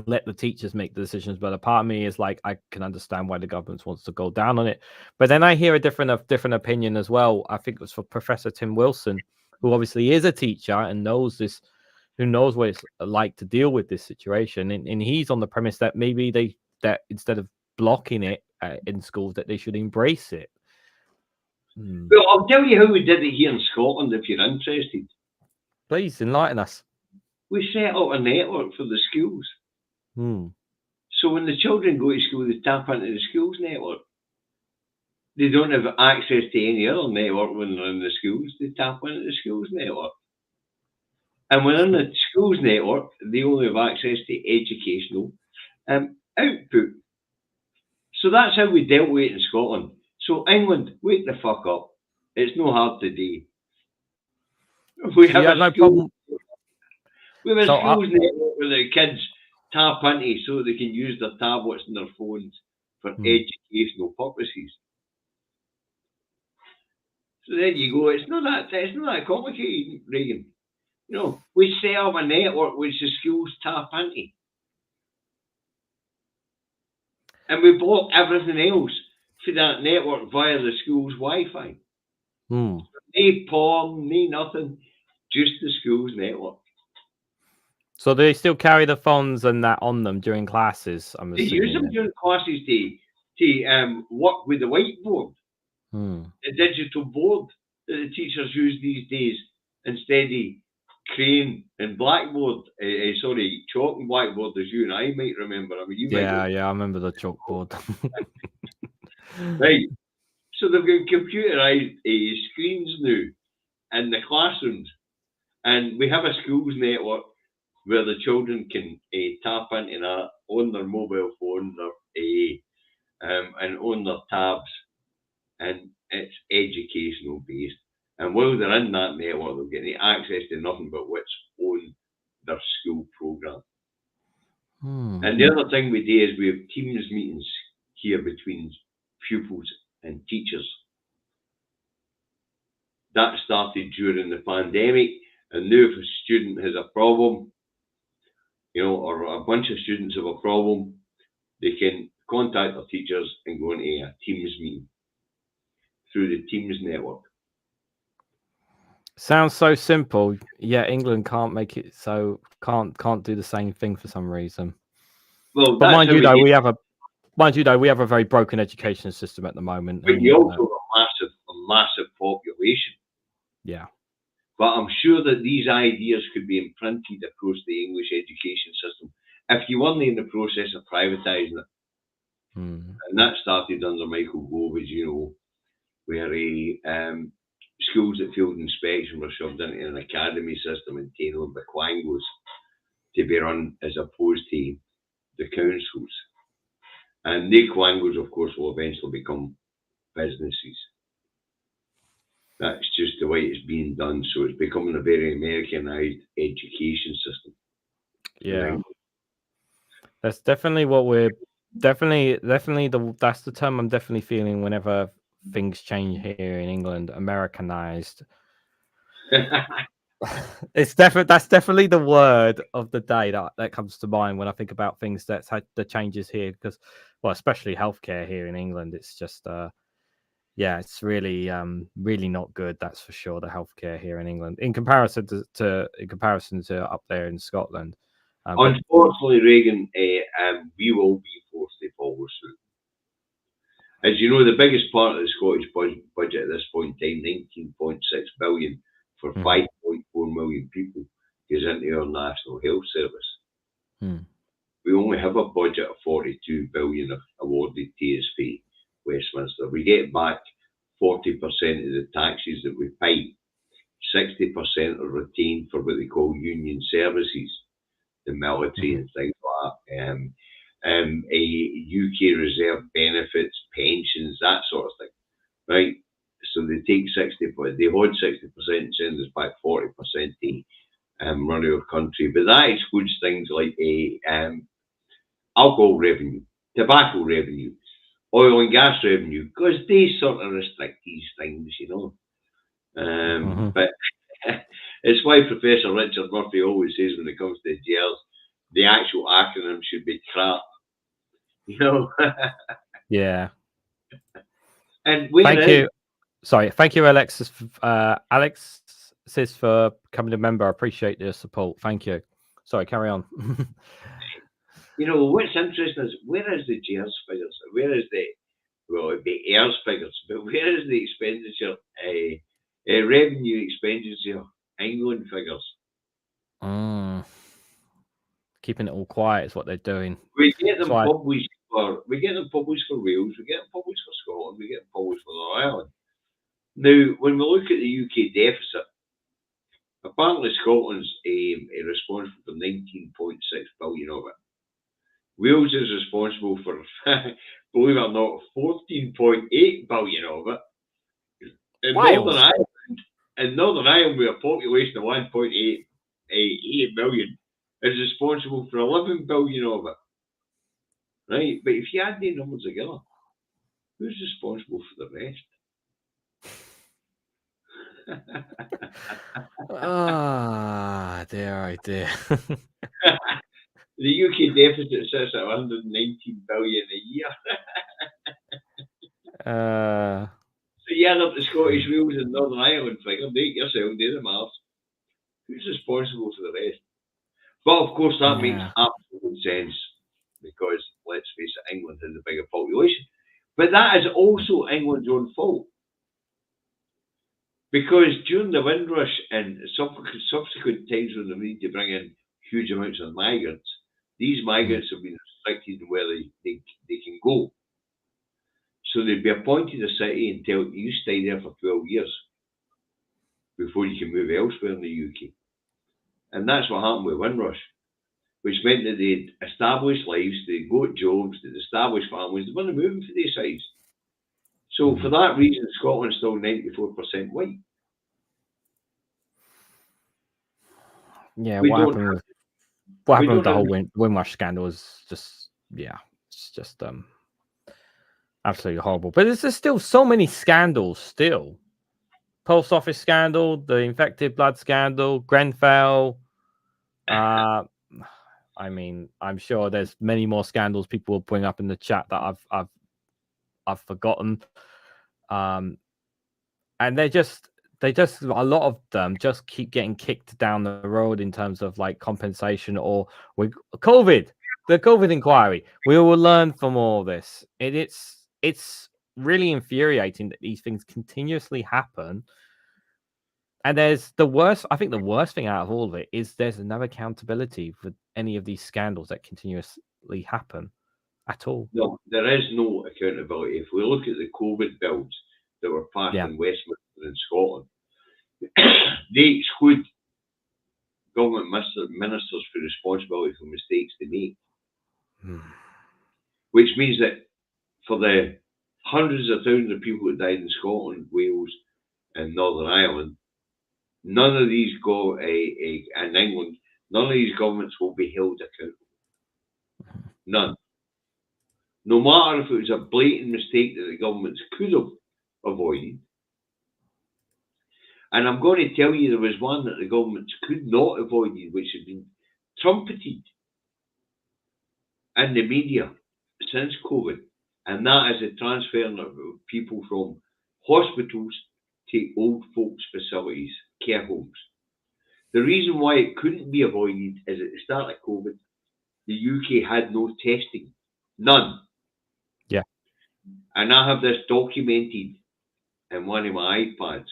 let the teachers make the decisions, but a part of me is like, I can understand why the government wants to go down on it. But then I hear a different opinion as well. I think it was for Professor Tim Wilson, who obviously is a teacher and knows this, who knows what it's like to deal with this situation, and he's on the premise that maybe that instead of blocking it in schools, that they should embrace it. Well, I'll tell you how we did it here in Scotland, if you're interested. Please enlighten us. We set up a network for the schools. So when the children go to school, they tap into the school's network. They don't have access to any other network when they're in the schools. They tap into the schools network. And within the schools network, they only have access to educational output. So that's how we dealt with it in Scotland. So England, wake the fuck up. It's no hard to do. We have Yeah, no problem. We have a schools network where the kids tap into so they can use their tablets and their phones for educational purposes. So there you go. It's not that complicated, Regan. You know, we set up a network which the schools tap into. And we block everything else for that network via the school's Wi-Fi. No porn, no nothing, just the school's network. So they still carry the phones and that on them during classes, I'm assuming. They use them during classes to work with the whiteboard, the digital board that the teachers use these days instead of crayon and blackboard, chalk and blackboard, as you and I might remember. I mean, you might. Yeah, I remember the chalkboard. Right. So they've got computerized screens now in the classrooms, and we have a schools network where the children can tap into that on their mobile phone and on their tabs, and it's educational based. And while they're in that network, they're getting access to nothing but what's on their school program. And the other thing we do is we have Teams meetings here between pupils and teachers. That started during the pandemic, and now if a student has a problem, or a bunch of students have a problem, they can contact their teachers and go into a Teams meeting through the Teams network. Sounds so simple, yet England can't make it so can't do the same thing for some reason. Well, but mind you, though, we have a very broken education system at the moment. But you also have a massive population. Yeah. But I'm sure that these ideas could be imprinted across the English education system if you weren't in the process of privatising it. And that started under Michael Gove, where schools at field inspection were shoved into an academy system in Tainal and Backwangos to be run as opposed to the councils. And the Quangos, of course, will eventually become businesses. That's just the way it's being done. So it's becoming a very Americanized education system. Yeah. That's definitely what we're that's the term I'm definitely feeling whenever things change here in England. Americanized. That's definitely the word of the day that comes to mind when I think about things that's had the changes here, because, well, especially healthcare here in England, it's just it's really not good, that's for sure, the healthcare here in England in comparison to up there in Scotland. Unfortunately, Regan, we will be forced to follow suit. As you know, the biggest part of the Scottish budget at this point in time, 19.6 billion for 5.4 million people, goes into our National Health Service. We only have a budget of 42 billion awarded TSP Westminster. We get back 40% of the taxes that we pay. 60% are retained for what they call union services, the military and things like that. UK reserve benefits, pensions, that sort of thing, right? So they take 60%, they hold 60%, send us back 40% to run our country. But that excludes things like alcohol revenue, tobacco revenue, oil and gas revenue, because they sort of restrict these things, But it's why Professor Richard Murphy always says when it comes to jails, the actual acronym should be crap. Yeah. And thank you. Sorry, thank you, Alexis. Alexis, for becoming a member. I appreciate your support. Thank you. Sorry, carry on. What's interesting is, where is the jails figures? Where is it'd be heirs figures, but where is the expenditure, revenue expenditure, England figures? Keeping it all quiet is what they're doing. We get them published published for Wales, we get them published for Scotland, we get them published for Northern Ireland. Now, when we look at the UK deficit, apparently Scotland's responsible for 19.6 billion of it. Wales is responsible for, believe it or not, 14.8 billion of it. In Northern Ireland, with a population of 1.8 million, is responsible for 11 billion of it. Right? But if you add the numbers together, who's responsible for the rest? Dear, dear. The UK deficit sits at 119 billion a year. So you add up the Scottish, Wales and Northern Ireland figure, make yourself do the maths. Who's responsible for the rest? But of course that makes absolute sense, because let's face it, England has a bigger population. But that is also England's own fault. Because during the Windrush and subsequent times when they need to bring in huge amounts of migrants, these migrants have been restricted in where they can go. So they'd be appointed a city and tell you stay there for 12 years before you can move elsewhere in the UK. And that's what happened with Windrush, which meant that they'd establish lives, they'd go at jobs, they'd establish families, they weren't moving for these sites. So for that reason, Scotland's still 94% white. Yeah, what happened with the whole Windrush scandal is just, it's just absolutely horrible. But there's still so many scandals still. Post office scandal, the infected blood scandal, Grenfell. I mean, I'm sure there's many more scandals people will bring up in the chat that I've forgotten. And they just a lot of them just keep getting kicked down the road in terms of like compensation or with the COVID inquiry. We will learn from all this. It's really infuriating that these things continuously happen. And there's I think the worst thing out of all of it is there's no accountability for any of these scandals that continuously happen at all. No, there is no accountability. If we look at the COVID bills that were passed in Westminster in Scotland, they exclude government ministers for responsibility for mistakes they make. Which means that for the hundreds of thousands of people that died in Scotland, Wales and Northern Ireland, none of these in England, none of these governments will be held accountable. None. No matter if it was a blatant mistake that the governments could have avoided. And I'm going to tell you there was one that the governments could not avoid, which had been trumpeted in the media since COVID. And that is the transfer of people from hospitals to old folks' facilities, care homes. The reason why it couldn't be avoided is at the start of COVID, the UK had no testing. None. Yeah. And I have this documented in one of my iPads.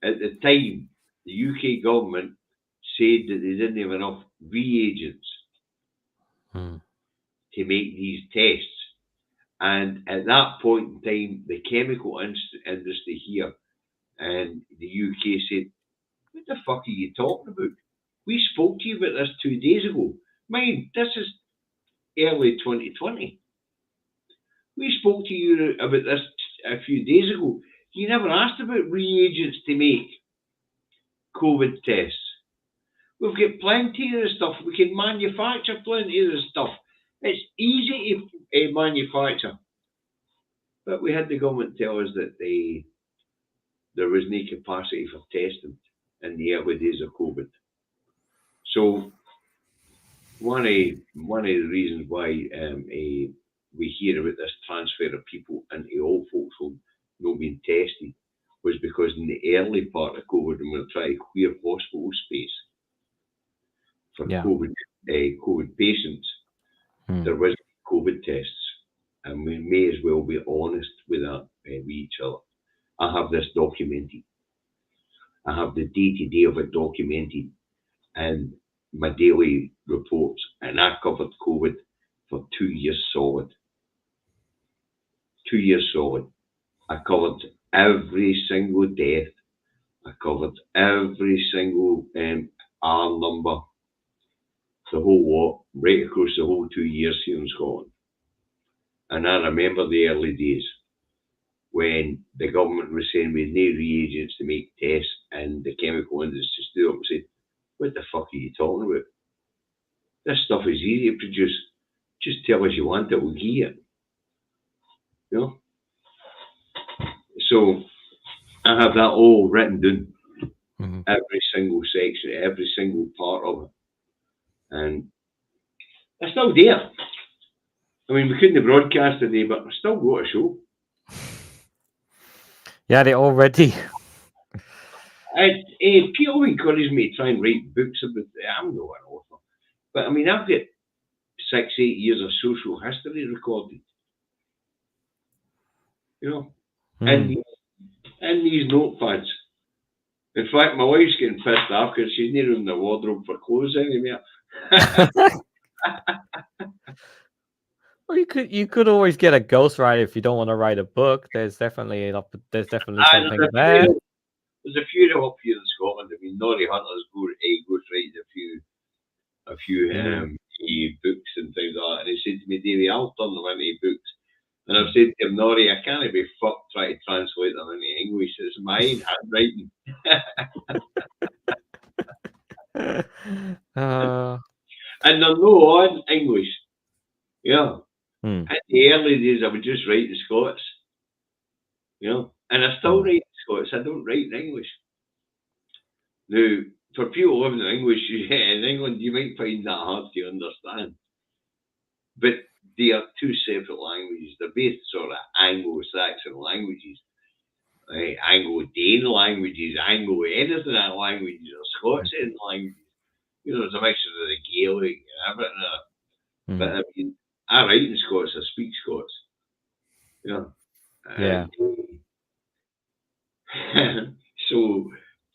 At the time, the UK government said that they didn't have enough reagents to make these tests. And at that point in time, the chemical industry here in the UK said, what the fuck are you talking about? We spoke to you about this 2 days ago. Mind, this is early 2020. We spoke to you about this a few days ago. You never asked about reagents to make COVID tests. We've got plenty of the stuff. We can manufacture plenty of the stuff. It's easy to manufacture. But we had the government tell us that there was no capacity for testing in the early days of COVID. So one of the reasons why we hear about this transfer of people into old folks home not being tested was because in the early part of COVID, when we were trying to clear hospital space for COVID patients, there was COVID tests. And we may as well be honest with that with each other. I have this documented. I have the day-to-day of it documented in my daily reports. And I covered COVID for 2 years solid. 2 years solid. I covered every single death. I covered every single R number, the whole lot, right across the whole 2 years here in Scotland. And I remember the early days when the government was saying we need reagents to make tests, and the chemical industry stood up and said, "What the fuck are you talking about? This stuff is easy to produce. Just tell us you want it, we'll give you it." So I have that all written down, every single section, every single part of it. And I still there. I mean, we couldn't have broadcast today, but I still got a show. Yeah, they already. People encouraged me to try and write books about it. I'm not an author. But I mean, I've got 6-8 years of social history recorded. And these notepads. In fact, my wife's getting pissed off because she's not in the wardrobe for clothes anymore. Well, you could always get a ghostwriter if you don't want to write a book. There's definitely something there. There's a few up here in Scotland. I mean, Norrie Hunter's ghostwrited a few books and things like that. And he said to me, "Davey, I'll turn them into books." And I've said to him, "Norrie, I can't be fucked trying to translate them into English. It's my own handwriting." And they're no on English. In the early days, I would just write in Scots. And I still write in Scots. I don't write in English. Now, for people living in England, you might find that hard to understand. But they are two separate languages. They're both sort of Anglo-Saxon languages, Anglo-Dane languages, Anglo-anything languages, or Scots languages. There's a mixture of the Gaelic and everything. But I mean, I write in Scots, I speak Scots. So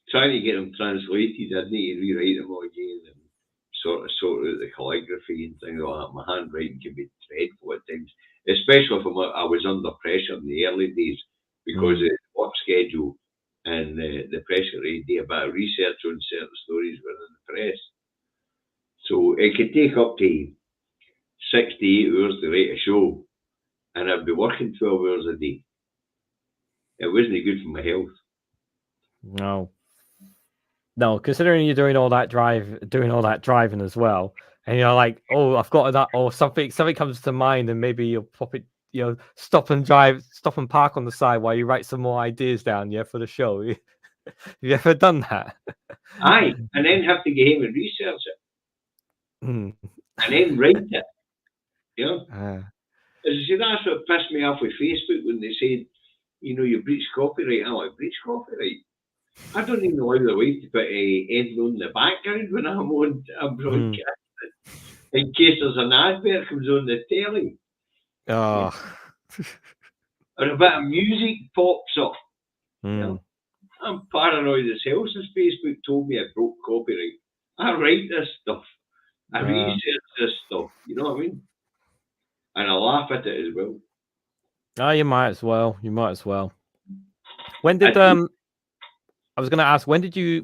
trying to get them translated, I'd need to rewrite them all again and sort out the calligraphy and things like that. My handwriting can be dreadful at times, especially if I was under pressure in the early days because of the work schedule and the pressure to do a bit of research on certain stories within the press. So it could take up to 6 to 8 hours to write a show, and I'd be working 12 hours a day. It wasn't good for my health. No, considering you're doing all that driving as well, and you're like, "Oh, I've got that," or something comes to mind, and maybe you'll pop it, stop and park on the side while you write some more ideas down, for the show. Have you ever done that? Aye, and then have to get him and research it, and then write it. As I say, that's what pissed me off with Facebook when they said, you breached copyright. I'm like, breach copyright? I don't even allow the wife to put anything on the background when I'm broadcasting, in case there's an advert comes on the telly. Or a bit of music pops up. I'm paranoid as hell since Facebook told me I broke copyright. I write this stuff. I research this stuff. You know what I mean? And I laugh at it as well. Oh, you might as well. When did I was going to ask, when did you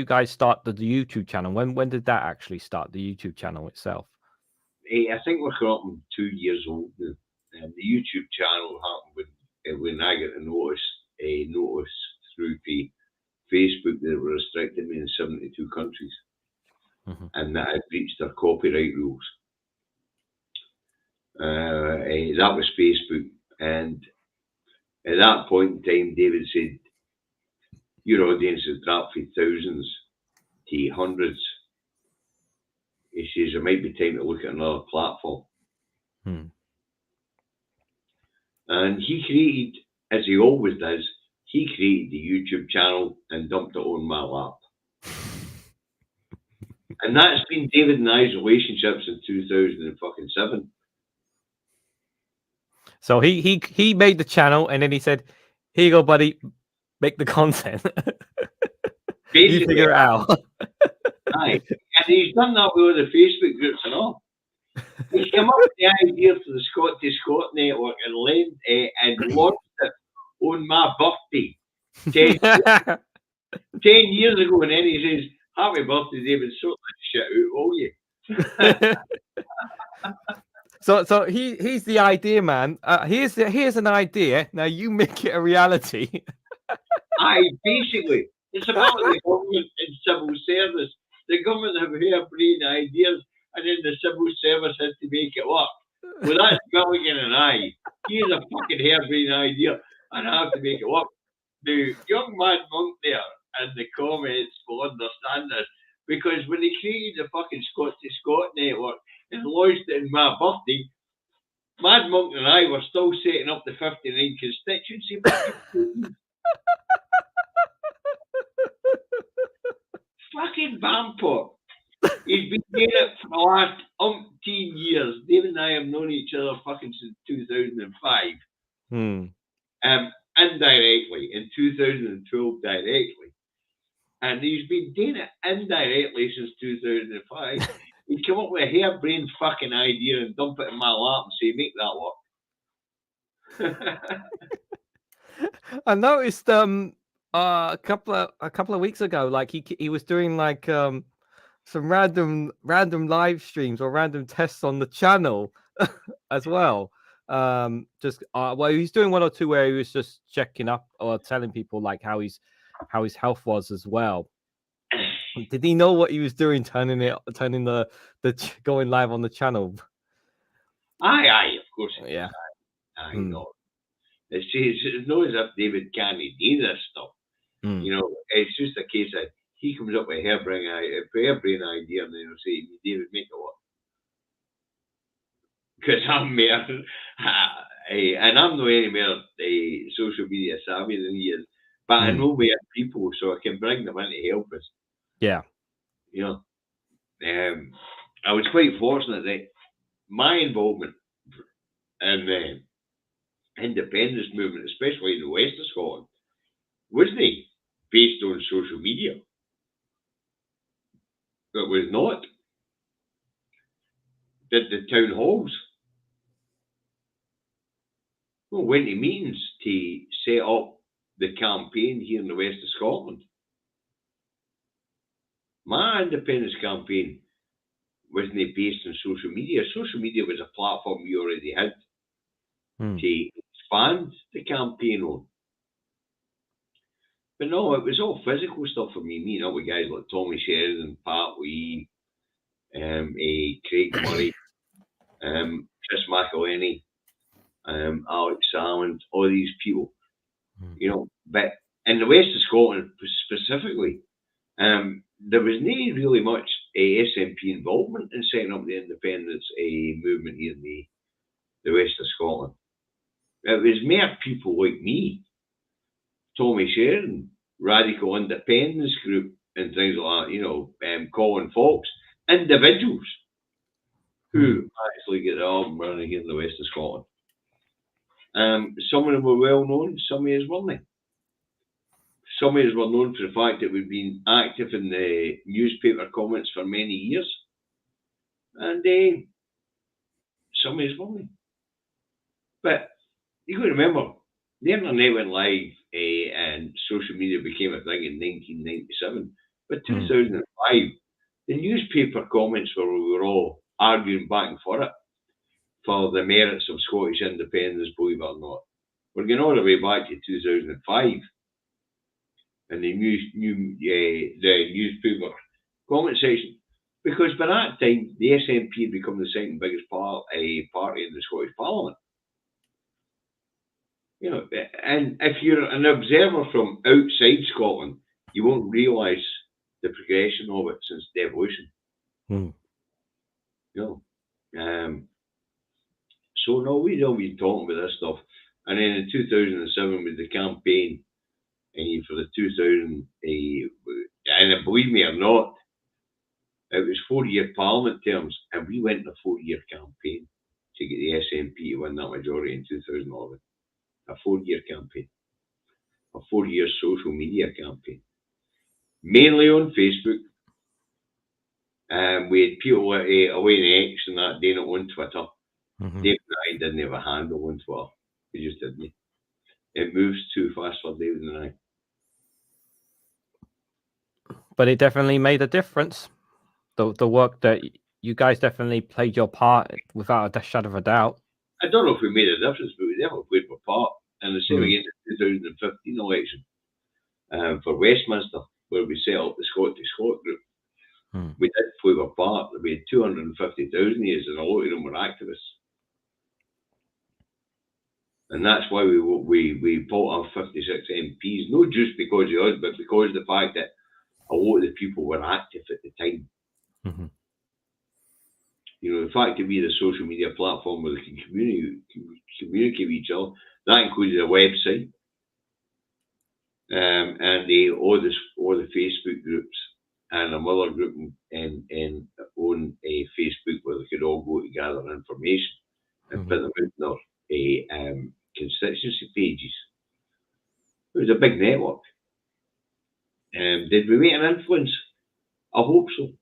guys start the YouTube channel? When did that actually start, the YouTube channel itself? I think we're coming 2 years old now. The YouTube channel happened when I got a notice through Facebook that were restricting me in 72 countries, and that had breached their copyright rules. That was Facebook, and at that point in time, David said, "Your audience has dropped from thousands to hundreds." He says, "It might be time to look at another platform." And he created, as he always does, he created the YouTube channel and dumped it on my lap. And that's been David and I's relationship since 2007. So he made the channel, and then he said, "Here you go, buddy. Make the content. You figure it out." Aye. And he's done that with all the Facebook groups and all. He came up with the idea for the Scott to Scott network and launched it on my birthday 10 years ago, and then he says, "Happy birthday, David, sort that shit out, will you?" So he's the idea man. Here's an idea. Now you make it a reality. Basically, it's about the government and civil service. The government have harebrained ideas, and then the civil service has to make it work. Well, that's Milligan and I. Here's a fucking harebrained idea, and I have to make it work. The young Mad Monk there and the comments will understand this, because when they created the fucking Scott to Scott network and launched it in my birthday, Mad Monk and I were still setting up the 59 constituency. Fucking Bampot. He's been doing it for the last umpteen years. David and I have known each other fucking since 2005. Indirectly, in 2012 directly. And he's been doing it indirectly since 2005. He'd come up with a harebrained fucking idea and dump it in my lap and say, "Make that work." I noticed a couple of weeks ago, like he was doing like some random live streams or random tests on the channel as well. Well, he's doing one or two where he was just checking up or telling people like how his health was as well. Did he know what he was doing, turning the going live on the channel? Aye, of course. Yeah. I know. It's not as if David can't do this stuff. You know, it's just a case of he comes up with a harebrained idea, and then he'll say, "David, make it work." Because I'm more, and I'm not any more social media savvy than he is, but I know we have people, so I can bring them in to help us. Yeah. You know, I was quite fortunate that my involvement in the independence movement, especially in the west of Scotland, wasn't based on social media. It was not. Did the town halls. Well, went to meetings to set up the campaign here in the west of Scotland. My independence campaign wasn't based on social media. Social media was a platform we already had to expand the campaign on. But no, it was all physical stuff for me. Meeting up with guys like Tommy Sheridan, Pat Wee, Craig Murray, Chris McElhenney, Alex Salmond, all these people. You know, but in the west of Scotland specifically, there was not really much SNP involvement in setting up the independence movement here in the west of Scotland. It was mere people like me, Tommy Sheridan, Radical Independence Group, and things like that, you know, Colin Fox, individuals who actually get the album running here in the west of Scotland. Some of them were well known, some of us weren't. Some of us were known for the fact that we've been active in the newspaper comments for many years, and some of us weren't. But you got to remember, the internet went live and social media became a thing in 1997. But 2005, the newspaper comments were all arguing back and forth for the merits of Scottish independence, believe it or not. We're going all the way back to 2005. And the newspaper comment section, because by that time the SNP had become the second biggest party in the Scottish Parliament. You know, and if you're an observer from outside Scotland, you won't realise the progression of it since devolution. You know, so no, we'd all been talking about this stuff, and then in 2007 with the campaign. For the 2000, and believe me or not, it was 4-year Parliament terms, and we went in a 4-year campaign to get the SNP to win that majority in 2011. A 4-year campaign, a 4-year social media campaign, mainly on Facebook, We had people away in X and that doing it on Twitter. Mm-hmm. David and I didn't have a handle on Twitter. We just didn't. It moves too fast for David and I. But it definitely made a difference. The work that you guys definitely played your part without a shadow of a doubt. I don't know if we made a difference, but we definitely played our part. And the same again in the 2015 election for Westminster, where we set up the Scot to Scot group. We did play our part. We had 250,000 years, and a lot of them were activists. And that's why we bought our 56 MPs, not just because of us, but because of the fact that a lot of the people were active at the time. Mm-hmm. You know, the fact that we had a social media platform where they can communicate with each other, that included a website, and all the Facebook groups, and another group in on a Facebook where they could all go to gather information and put them out their constituency pages. It was a big network. Did we make an influence? I hope so.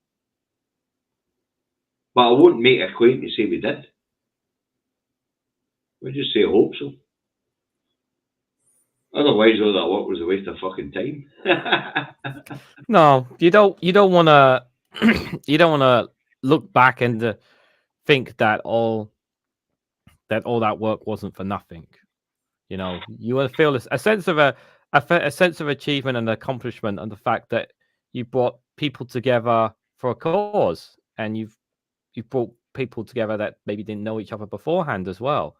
But I won't make a claim to say we did. We'll just say I hope so. Otherwise, all that work was a waste of fucking time. No, you don't want to. You don't want to look back and think that all that work wasn't for nothing. You know, you want to feel a sense of a sense of achievement and accomplishment, and the fact that you brought people together for a cause, and you've brought people together that maybe didn't know each other beforehand as well.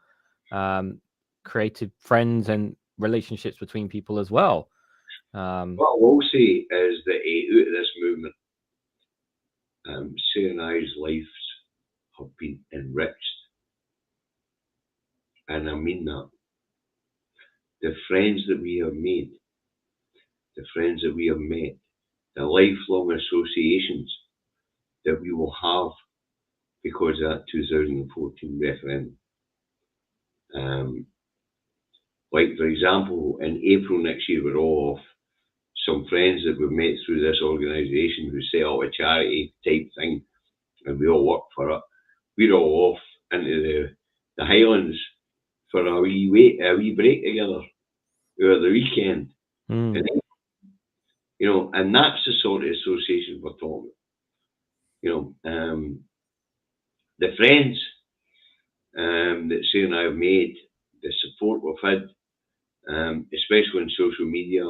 Created friends and relationships between people as well. What I will say is that out of this movement, Sarah and I's lives have been enriched. And I mean that. The friends that we have made, the friends that we have met, the lifelong associations that we will have because of that 2014 referendum. Like, for example, in April next year, we're all off. Some friends that we've met through this organisation who set up a charity type thing, and we all work for it. We're all off into the Highlands for a wee break together over the weekend. And, you know, and that's the sort of association we're talking about. You know, the friends that Sarah and I have made, the support we've had, especially on social media,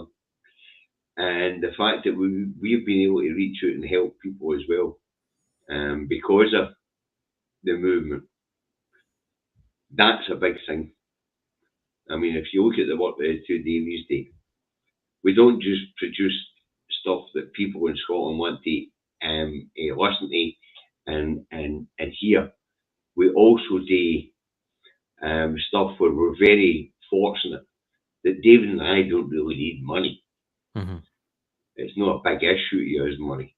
and the fact that we've been able to reach out and help people as well, because of the movement. That's a big thing. I mean, if you look at the work that Two Davies do, we don't just produce stuff that people in Scotland want to listen to and hear. We also do stuff where we're very fortunate that David and I don't really need money. It's not a big issue to use money.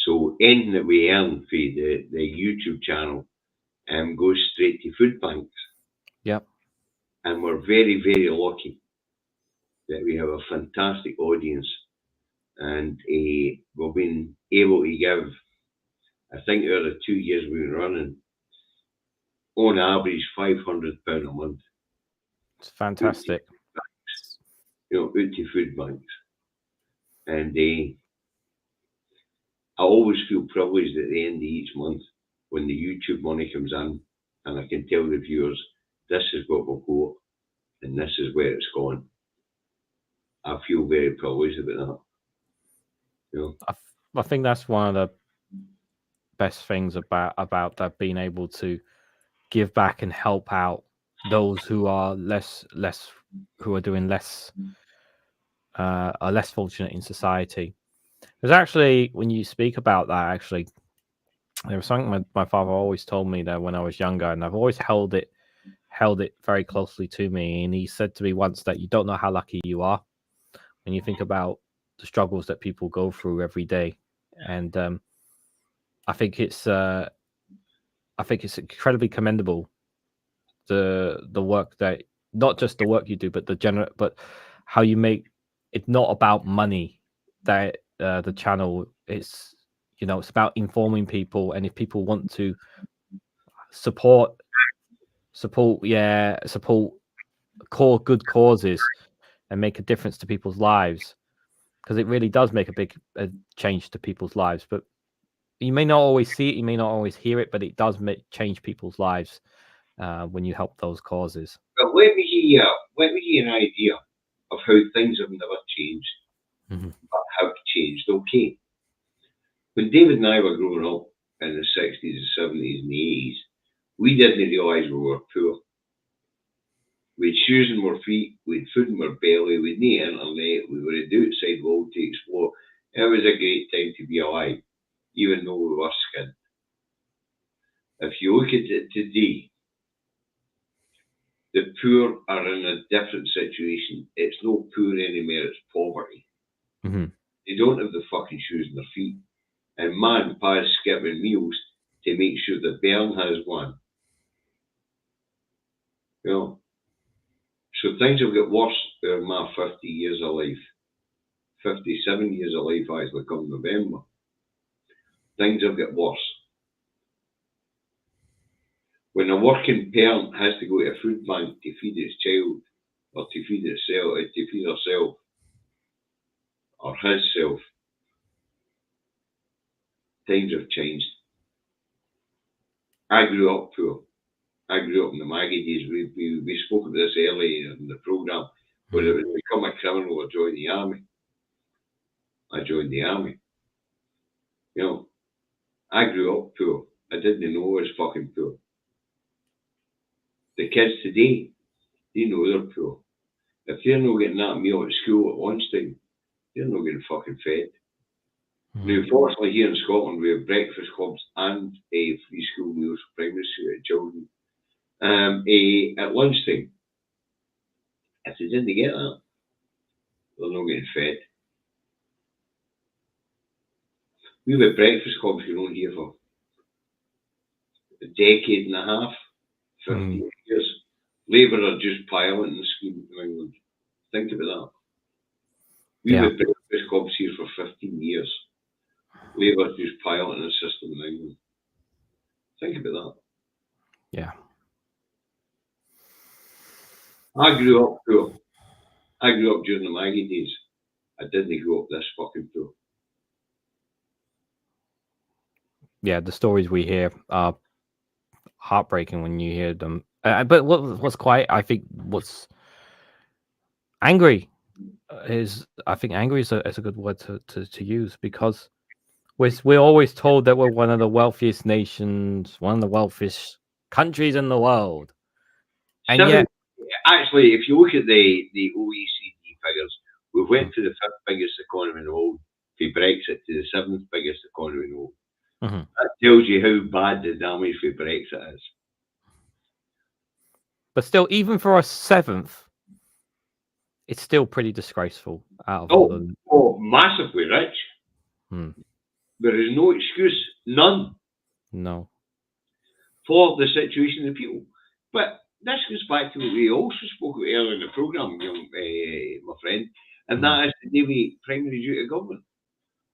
So anything that we earn for the YouTube channel goes straight to food banks. Yep. And we're very, very lucky that we have a fantastic audience, and we've been able to give, I think out of the 2 years we've been running, on average £500 a month. It's fantastic. You know, out to food banks. And I always feel privileged at the end of each month when the YouTube money comes in, and I can tell the viewers, this is what we've got, and this is where it's gone. I feel very privileged about that. You know? I think that's one of the best things about that, being able to give back and help out those who are who are doing less, are less fortunate in society. There's actually, when you speak about that, actually, there was something my father always told me that when I was younger, and I've always held it very closely to me. And he said to me once that you don't know how lucky you are when you think about the struggles that people go through every day. And I think it's incredibly commendable, the work that, not just the work you do, but but how you make it not about money. That the channel is, you know, it's about informing people, and if people want to support good causes and make a difference to people's lives, because it really does make a big change to people's lives. But you may not always see it, you may not always hear it, but it does change people's lives when you help those causes. But let me give you an idea of how things have never changed, but have changed. Okay, when David and I were growing up in the 60s, the 70s, and the 80s, we didn't realise we were poor. We had shoes on our feet, we had food in our belly, we had no internet, we were at the outside world to explore. It was a great time to be alive, even though we were skinned. If you look at it today, the poor are in a different situation. It's not poor anymore, it's poverty. They don't have the fucking shoes on their feet. And man, pa's skipping meals to make sure the bairn has one. You know? So things have got worse over my 50 years of life. 57 years of life actually come November. Things have got worse. When a working parent has to go to a food bank to feed his child, or to feed itself, to feed herself, or himself, times have changed. I grew up poor. I grew up in the Maggie days. We spoke of this earlier in the programme, where it was become a criminal or join the army. I joined the army. You know, I grew up poor. I didn't know I was fucking poor. The kids today, they know they're poor. If they're not getting that meal at school at lunchtime, they're not getting fucking fed. Now, fortunately, here in Scotland, we have breakfast clubs and free school meals for primary school children at lunchtime. If they didn't get that, they're not getting fed. We've had breakfast clubs going on here for a decade and a half, 15 years. Labour are just piloting the scheme in England. Think about that. We've had breakfast clubs here for 15 years. Labour just piloting the system in England. Think about that. Yeah. I grew up poor. I grew up during the Maggie days. I didn't grow up this fucking poor. Yeah, the stories we hear are heartbreaking when you hear them. But what's quite, I think, what's angry is, I think angry is a good word to use, because we're always told that we're one of the wealthiest nations, one of the wealthiest countries in the world, and yet, actually, if you look at the OECD figures, we went to the 5th biggest economy in the world, from Brexit to the 7th biggest economy in the world. That tells you how bad the damage for Brexit is. But still, even for a 7th, it's still pretty disgraceful. Out of massively rich. There is no excuse, none. No. For the situation of the people. But this goes back to what we also spoke about earlier in the programme, my friend, and that is the daily primary duty of government.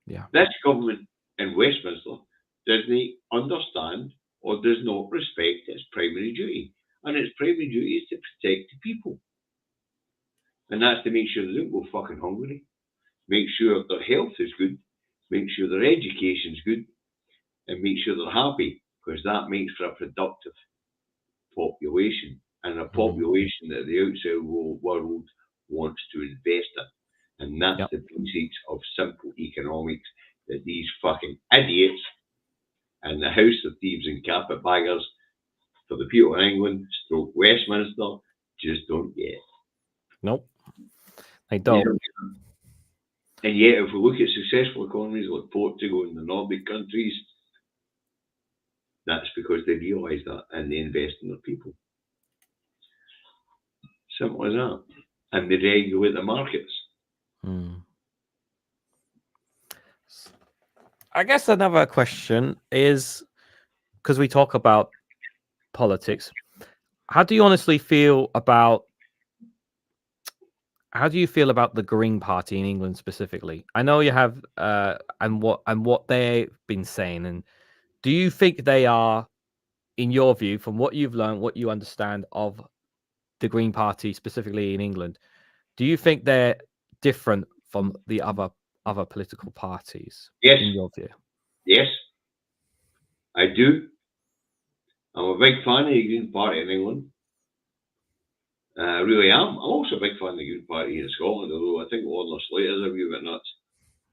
Yeah. This government in Westminster doesn't understand or does not respect its primary duty. And its primary duty is to protect the people. And that's to make sure they don't go fucking hungry, make sure their health is good, make sure their education is good, and make sure they're happy, because that makes for a productive population, and a population that the outside world wants to invest in. And that's the basics of simple economics that these fucking idiots and the House of Thieves and Carpetbaggers for the people in England, stroke Westminster, just don't get. Nope. They don't. And yet, if we look at successful economies like Portugal and the Nordic countries, that's because they realise that and they invest in their people. Simple as that. And they regulate the markets. I guess another question is, because we talk about politics, how do you honestly feel about how do you feel about the Green Party in England specifically? I know you have and what they've been saying, and do you think they are, in your view, from what you've learned, what you understand of the Green Party specifically in England, do you think they're different from the other political parties Yes, in your view? yes, I do. I'm a big fan of the Green Party in England. I really am. I'm also a big fan of the Green Party in Scotland, although I think Warner Slater's a wee bit nuts.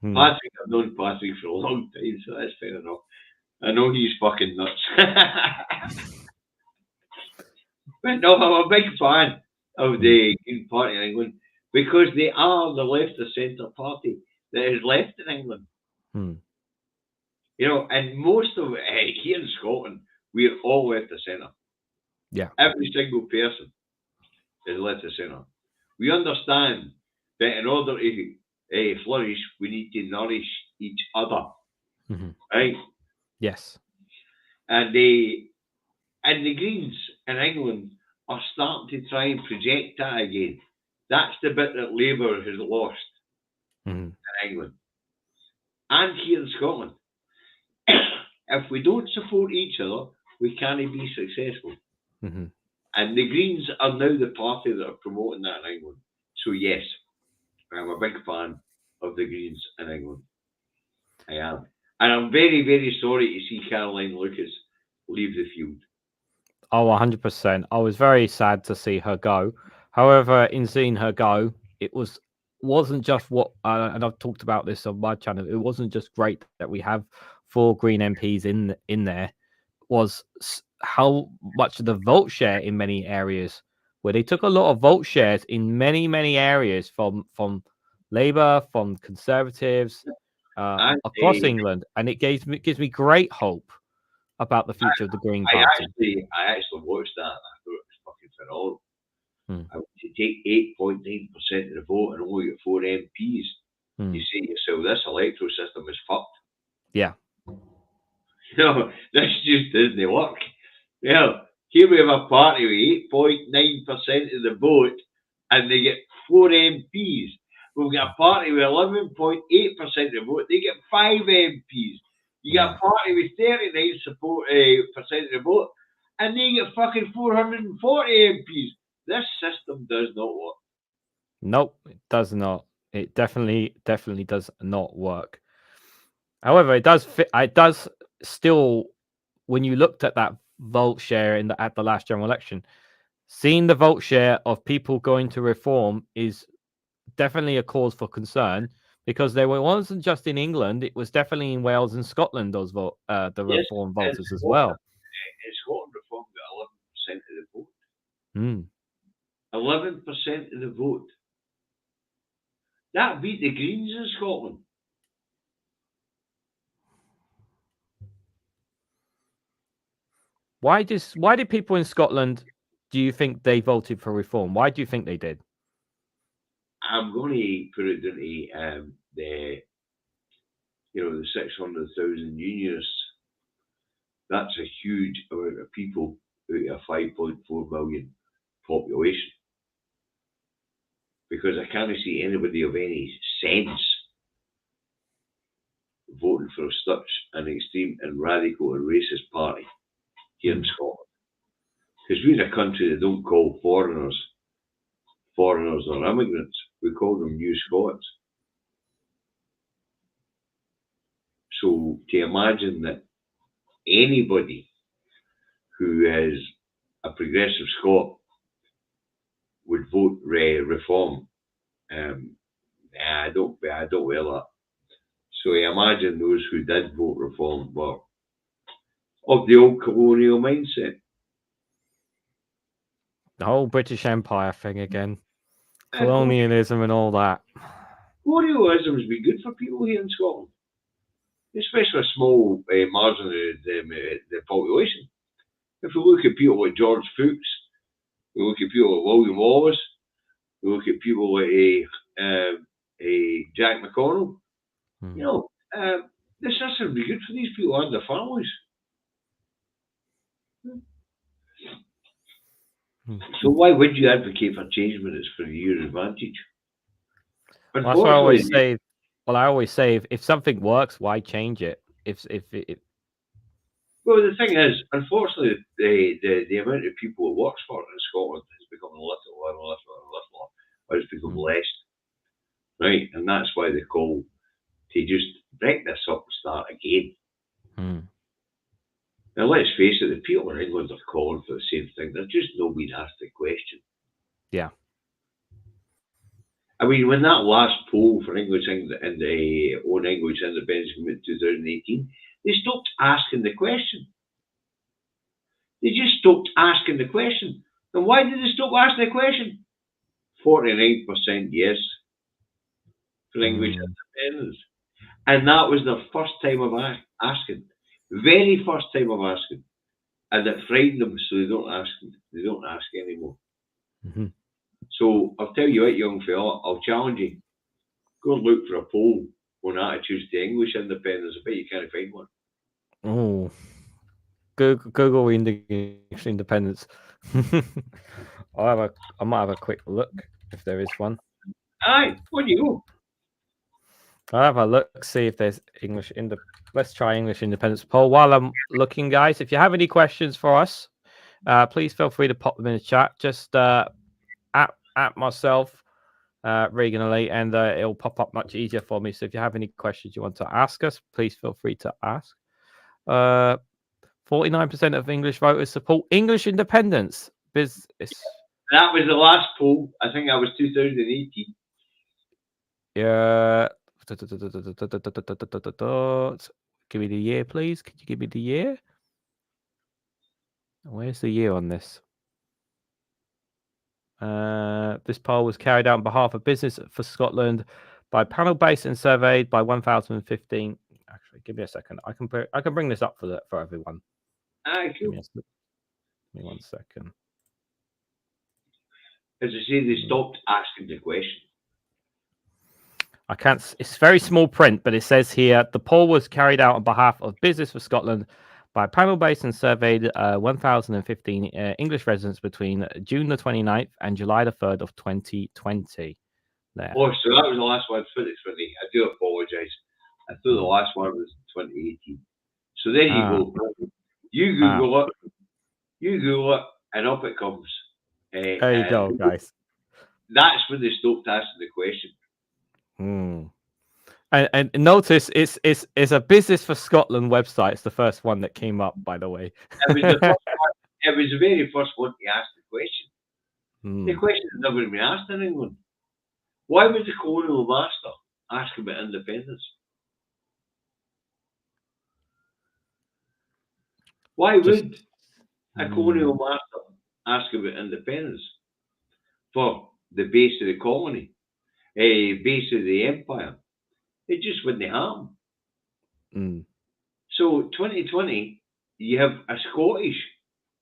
Patrick, I've known Patrick for a long time, so that's fair enough. I know he's fucking nuts. But no, I'm a big fan of the Green Party in England because they are the left of centre party that is left in England. You know, and most of it, here in Scotland, we're all left of centre. Yeah. Every single person is left of centre. We understand that in order to flourish, we need to nourish each other. Right? Yes. And the Greens in England are starting to try and project that again. That's the bit that Labour has lost in England. And here in Scotland. If we don't support each other, we can't be successful. And the Greens are now the party that are promoting that in England. So yes, I'm a big fan of the Greens in England. I am. And I'm very, very sorry to see Caroline Lucas leave the field. Oh, 100%. I was very sad to see her go. However, in seeing her go, it wasn't just what, and I've talked about this on my channel, it wasn't just great that we have 4 Green MPs in there, was how much of the vote share in many areas, where they took a lot of vote shares in many, many areas from Labour, from Conservatives, across England. And it gives me great hope about the future of the Green Party. I actually watched that. I thought it was fucking phenomenal. I would take 8.9% of the vote and only get 4 MPs. You say to yourself, this electoral system is fucked. Yeah. You know, this just doesn't work. You know, here we have a party with 8.9% of the vote and they get 4 MPs. We've got a party with 11.8% of the vote, they get 5 MPs. You got a party with 39% of the vote, and they get fucking 440 MPs. This system does not work. Nope, it does not. It definitely does not work. However, it does fit. It does still, when you looked at that vote share at the last general election, seeing the vote share of people going to reform is definitely a cause for concern. Because wasn't just in England; it was definitely in Wales and Scotland. Those reform voters as well. In Scotland, reform got 11% of the vote. 11% of the vote. That beat the Greens in Scotland. Why did people in Scotland? Do you think they voted for reform? Why do you think they did? I'm going to put it down to the 600,000 unionists. That's a huge amount of people out of a 5.4 million population. Because I can't see anybody of any sense voting for such an extreme and radical and racist party here in Scotland. Because we're a country that don't call foreigners or immigrants. We call them New Scots. So to imagine that anybody who is a progressive Scot would vote reform, I don't wear that. So I imagine those who did vote reform were of the old colonial mindset. The whole British Empire thing again. Colonialism and all that. Colonialism has been good for people here in Scotland, especially a small margin of the population. If we look at people like George Fuchs, we look at people like William Wallace, we look at people like Jack McConnell, the system would be good for these people and their families. So why would you advocate for change when it's for your advantage? Well, that's what I always say. Well, I always say if something works, why change it? Well, the thing is, unfortunately, the amount of people it works for in Scotland has become little and little, or it's become less, right? And that's why they call to just break this up and start again. Now, let's face it, the people in England are calling for the same thing. They're just not being asked the question. Yeah. I mean, when that last poll for English and the own English independence came in 2018, they stopped asking the question. They just stopped asking the question. And why did they stop asking the question? 49% yes for English independence. And that was the first time of asking. Very first time of asking. And it frightened them, so they don't ask anymore. So I'll tell you what, young fella, I'll challenge you. Go and look for a poll on attitudes to English independence. I bet you can't find one. Oh, Google English independence. I might have a quick look if there is one. Aye, on you go. I'll have a look, see if there's let's try English independence poll. While I'm looking, guys, if you have any questions for us, please feel free to pop them in the chat. Just at myself, Reganelite, and it'll pop up much easier for me. So if you have any questions you want to ask us, please feel free to ask. 49% of English voters support English independence. That was the last poll. I think that was 2018. Yeah. Give me the year, please. Could you give me the year? Where's the year on this? This poll was carried out on behalf of Business for Scotland by a panel based and surveyed by 1,015. Actually, give me a second. I can bring this up for everyone. Aye, cool. Give me 1 second. As I say, they stopped asking the question. I can't. It's very small print, but it says here the poll was carried out on behalf of Business for Scotland by a panel based and surveyed 1,015 English residents between June the 29th and July the 3rd of 2020. There. Oh, so that was the last one, 2020. I do apologise. I thought the last one was 2018. So there you go. You Google it, and up it comes. There you go, guys. That's when they stopped asking the question. And notice it's a Business for Scotland website. It's the first one that came up, by the way. It was the first one. It was the very first one to ask the question. The question has never been asked in England. Why would the colonial master ask about independence? Why would a colonial master ask about independence for the base of the colony, base of the empire? It just wouldn't happen. So 2020, you have a Scottish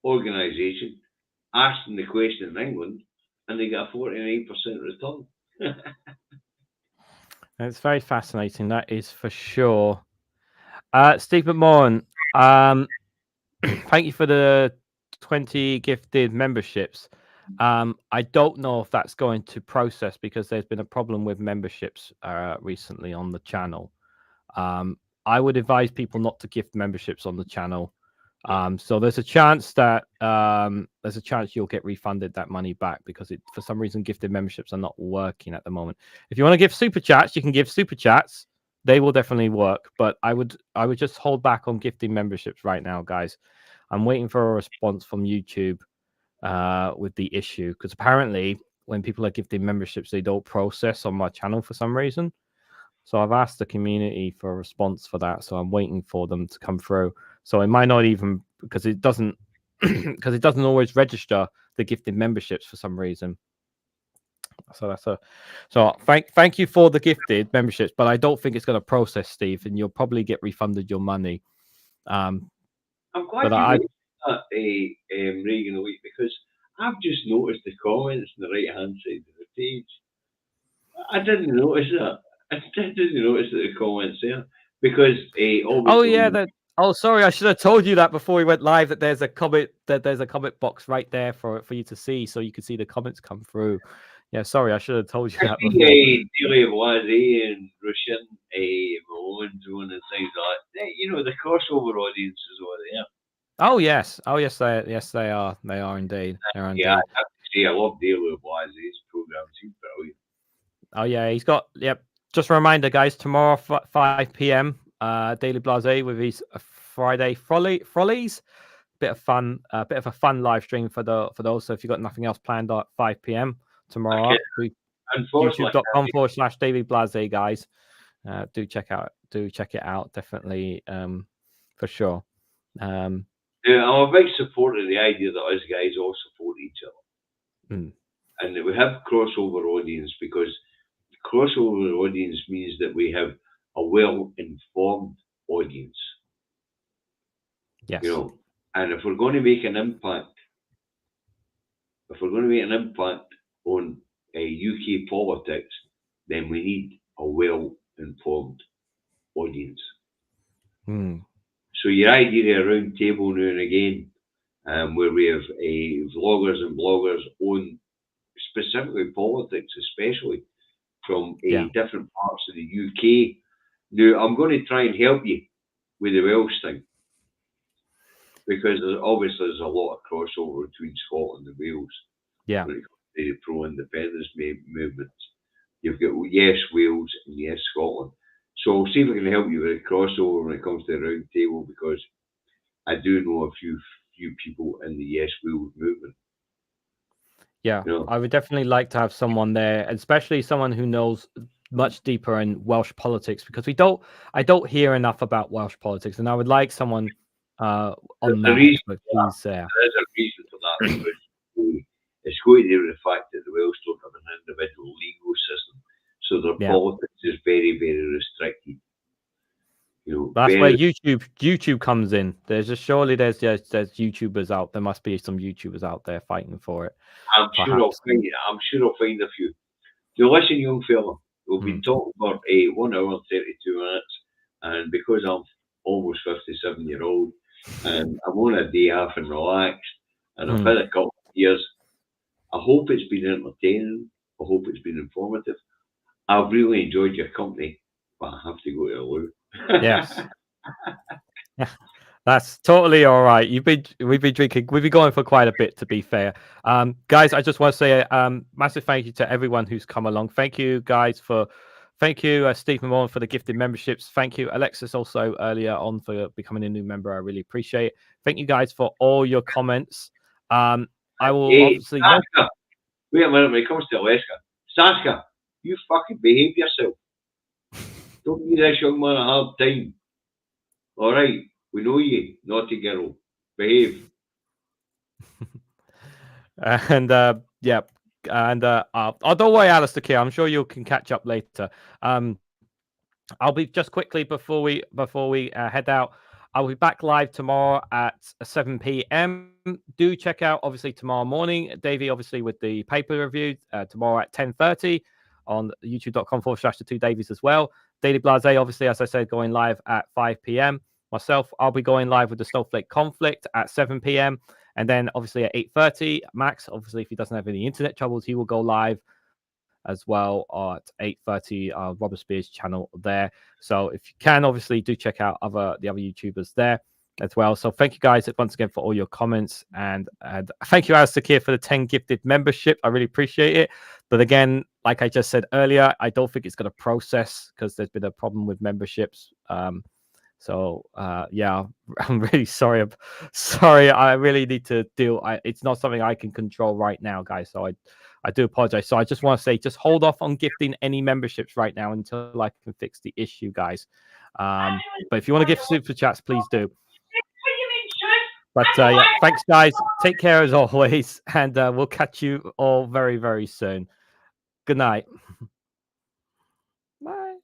organisation asking the question in England, and they get a 49% return. It's very fascinating, that is for sure. Steve McMahon, thank you for the 20 gifted memberships. I don't know if that's going to process because there's been a problem with memberships recently on the channel. I would advise people not to gift memberships on the channel. So there's a chance that you'll get refunded that money back because for some reason gifted memberships are not working at the moment. If you want to give super chats, you can give super chats. They will definitely work, but I would just hold back on gifting memberships right now, guys. I'm waiting for a response from YouTube with the issue because apparently when people are gifting memberships, they don't process on my channel for some reason. So I've asked the community for a response for that. So I'm waiting for them to come through. So it might not even because it doesn't always register the gifted memberships for some reason. So thank you for the gifted memberships, but I don't think it's going to process, Steve, and you'll probably get refunded your money. I'm glad you raised that, Reganelite, because I've just noticed the comments on the right hand side of the page. I didn't notice that. I didn't notice the comments there because sorry, I should have told you that before we went live that there's a comment box right there for you to see, so you can see the comments come through. Yeah, sorry, I should have told you I that see before. Daily Blase and Russian, Malone doing and things like that. You know, the crossover audiences over there. Oh yes, they are. They are indeed. They are Yeah, I indeed. have to say, I love Daily Blase's program. He's brilliant. Oh yeah, he's got. Yep. Just a reminder, guys. Tomorrow, 5 p.m. Daily Blase with his Friday Frollies. Bit of fun. Bit of a fun live stream for those. So if you've got nothing else planned at 5 p.m. tomorrow, Unfortunately, youtube.com/Daily Blase, guys. Do check it out. Definitely, for sure. yeah, I'm a big supporter of the idea that us guys all support each other. And that we have crossover audience, because the crossover audience means that we have a well-informed audience. Yes. You know, and if we're going to make an impact, on UK politics, then we need a well-informed audience. So your idea of a round table now and again, where we have vloggers and bloggers on specifically politics, especially from different parts of the UK. Now, I'm going to try and help you with the Welsh thing, because there's a lot of crossover between Scotland and Wales. Yeah. When it comes to the pro-independence movements. You've got Yes Wales and Yes Scotland. So I'll see if I can help you with a crossover when it comes to the round table, because I do know a few people in the Yes Wales movement. Yeah, you know? I would definitely like to have someone there, especially someone who knows much deeper in Welsh politics, because I don't hear enough about Welsh politics, and I would like someone on that expertise there. There's a reason for that, because it's going to do with the fact that the Welsh don't have an individual legal system, so their politics is very, very restricted. That's where YouTube comes in. There's YouTubers out. There must be some YouTubers out there fighting for it. I'm sure I'll find a few. Now listen, young fella, we've been talking for 1 hour and 32 minutes, and because I'm almost 57-year-old, and I'm on a day off and relaxed, and I've had a couple of years, I hope it's been entertaining. I hope it's been informative. I've really enjoyed your company, but I have to go to the loo. Yes. That's totally all right. We've been drinking. We've been going for quite a bit, to be fair. Guys, I just want to say massive thank you to everyone who's come along. Thank you, guys, thank you, Steve Moore, for the gifted memberships. Thank you, Alexis, also earlier on, for becoming a new member. I really appreciate it. Thank you, guys, for all your comments. I will obviously. Saskia, wait a minute, when it comes to Alaska, Saskia, you fucking behave yourself. Don't give this young man a hard time. All right, we know you, naughty girl. Behave. And don't worry, Alistair Keir. I'm sure you can catch up later. I'll be just quickly before we head out. I'll be back live tomorrow at 7 p.m. Do check out, obviously, tomorrow morning, Davey, obviously, with the paper review tomorrow at 10:30 on youtube.com/the Two Davies as well. Daily Blase, obviously, as I said, going live at 5 p.m. Myself, I'll be going live with the Snowflake conflict at 7 p.m. And then, obviously, at 8:30, Max, obviously, if he doesn't have any internet troubles, he will go live as well at 8:30, Robert Spears' channel there. So if you can, obviously, do check out the other YouTubers there as well. So thank you, guys, once again, for all your comments, and thank you, Alistair Keir, for the 10 gifted membership. I really appreciate it. But again, like I just said earlier, I don't think it's going to process, because there's been a problem with memberships. Yeah, I'm really sorry. I really need to deal. It's not something I can control right now, guys. So I do apologize. So I just want to say, just hold off on gifting any memberships right now until I can fix the issue, guys. But if you want to gift super chats, please do. But yeah, thanks, guys. Take care as always, and we'll catch you all very, very soon. Good night. Bye.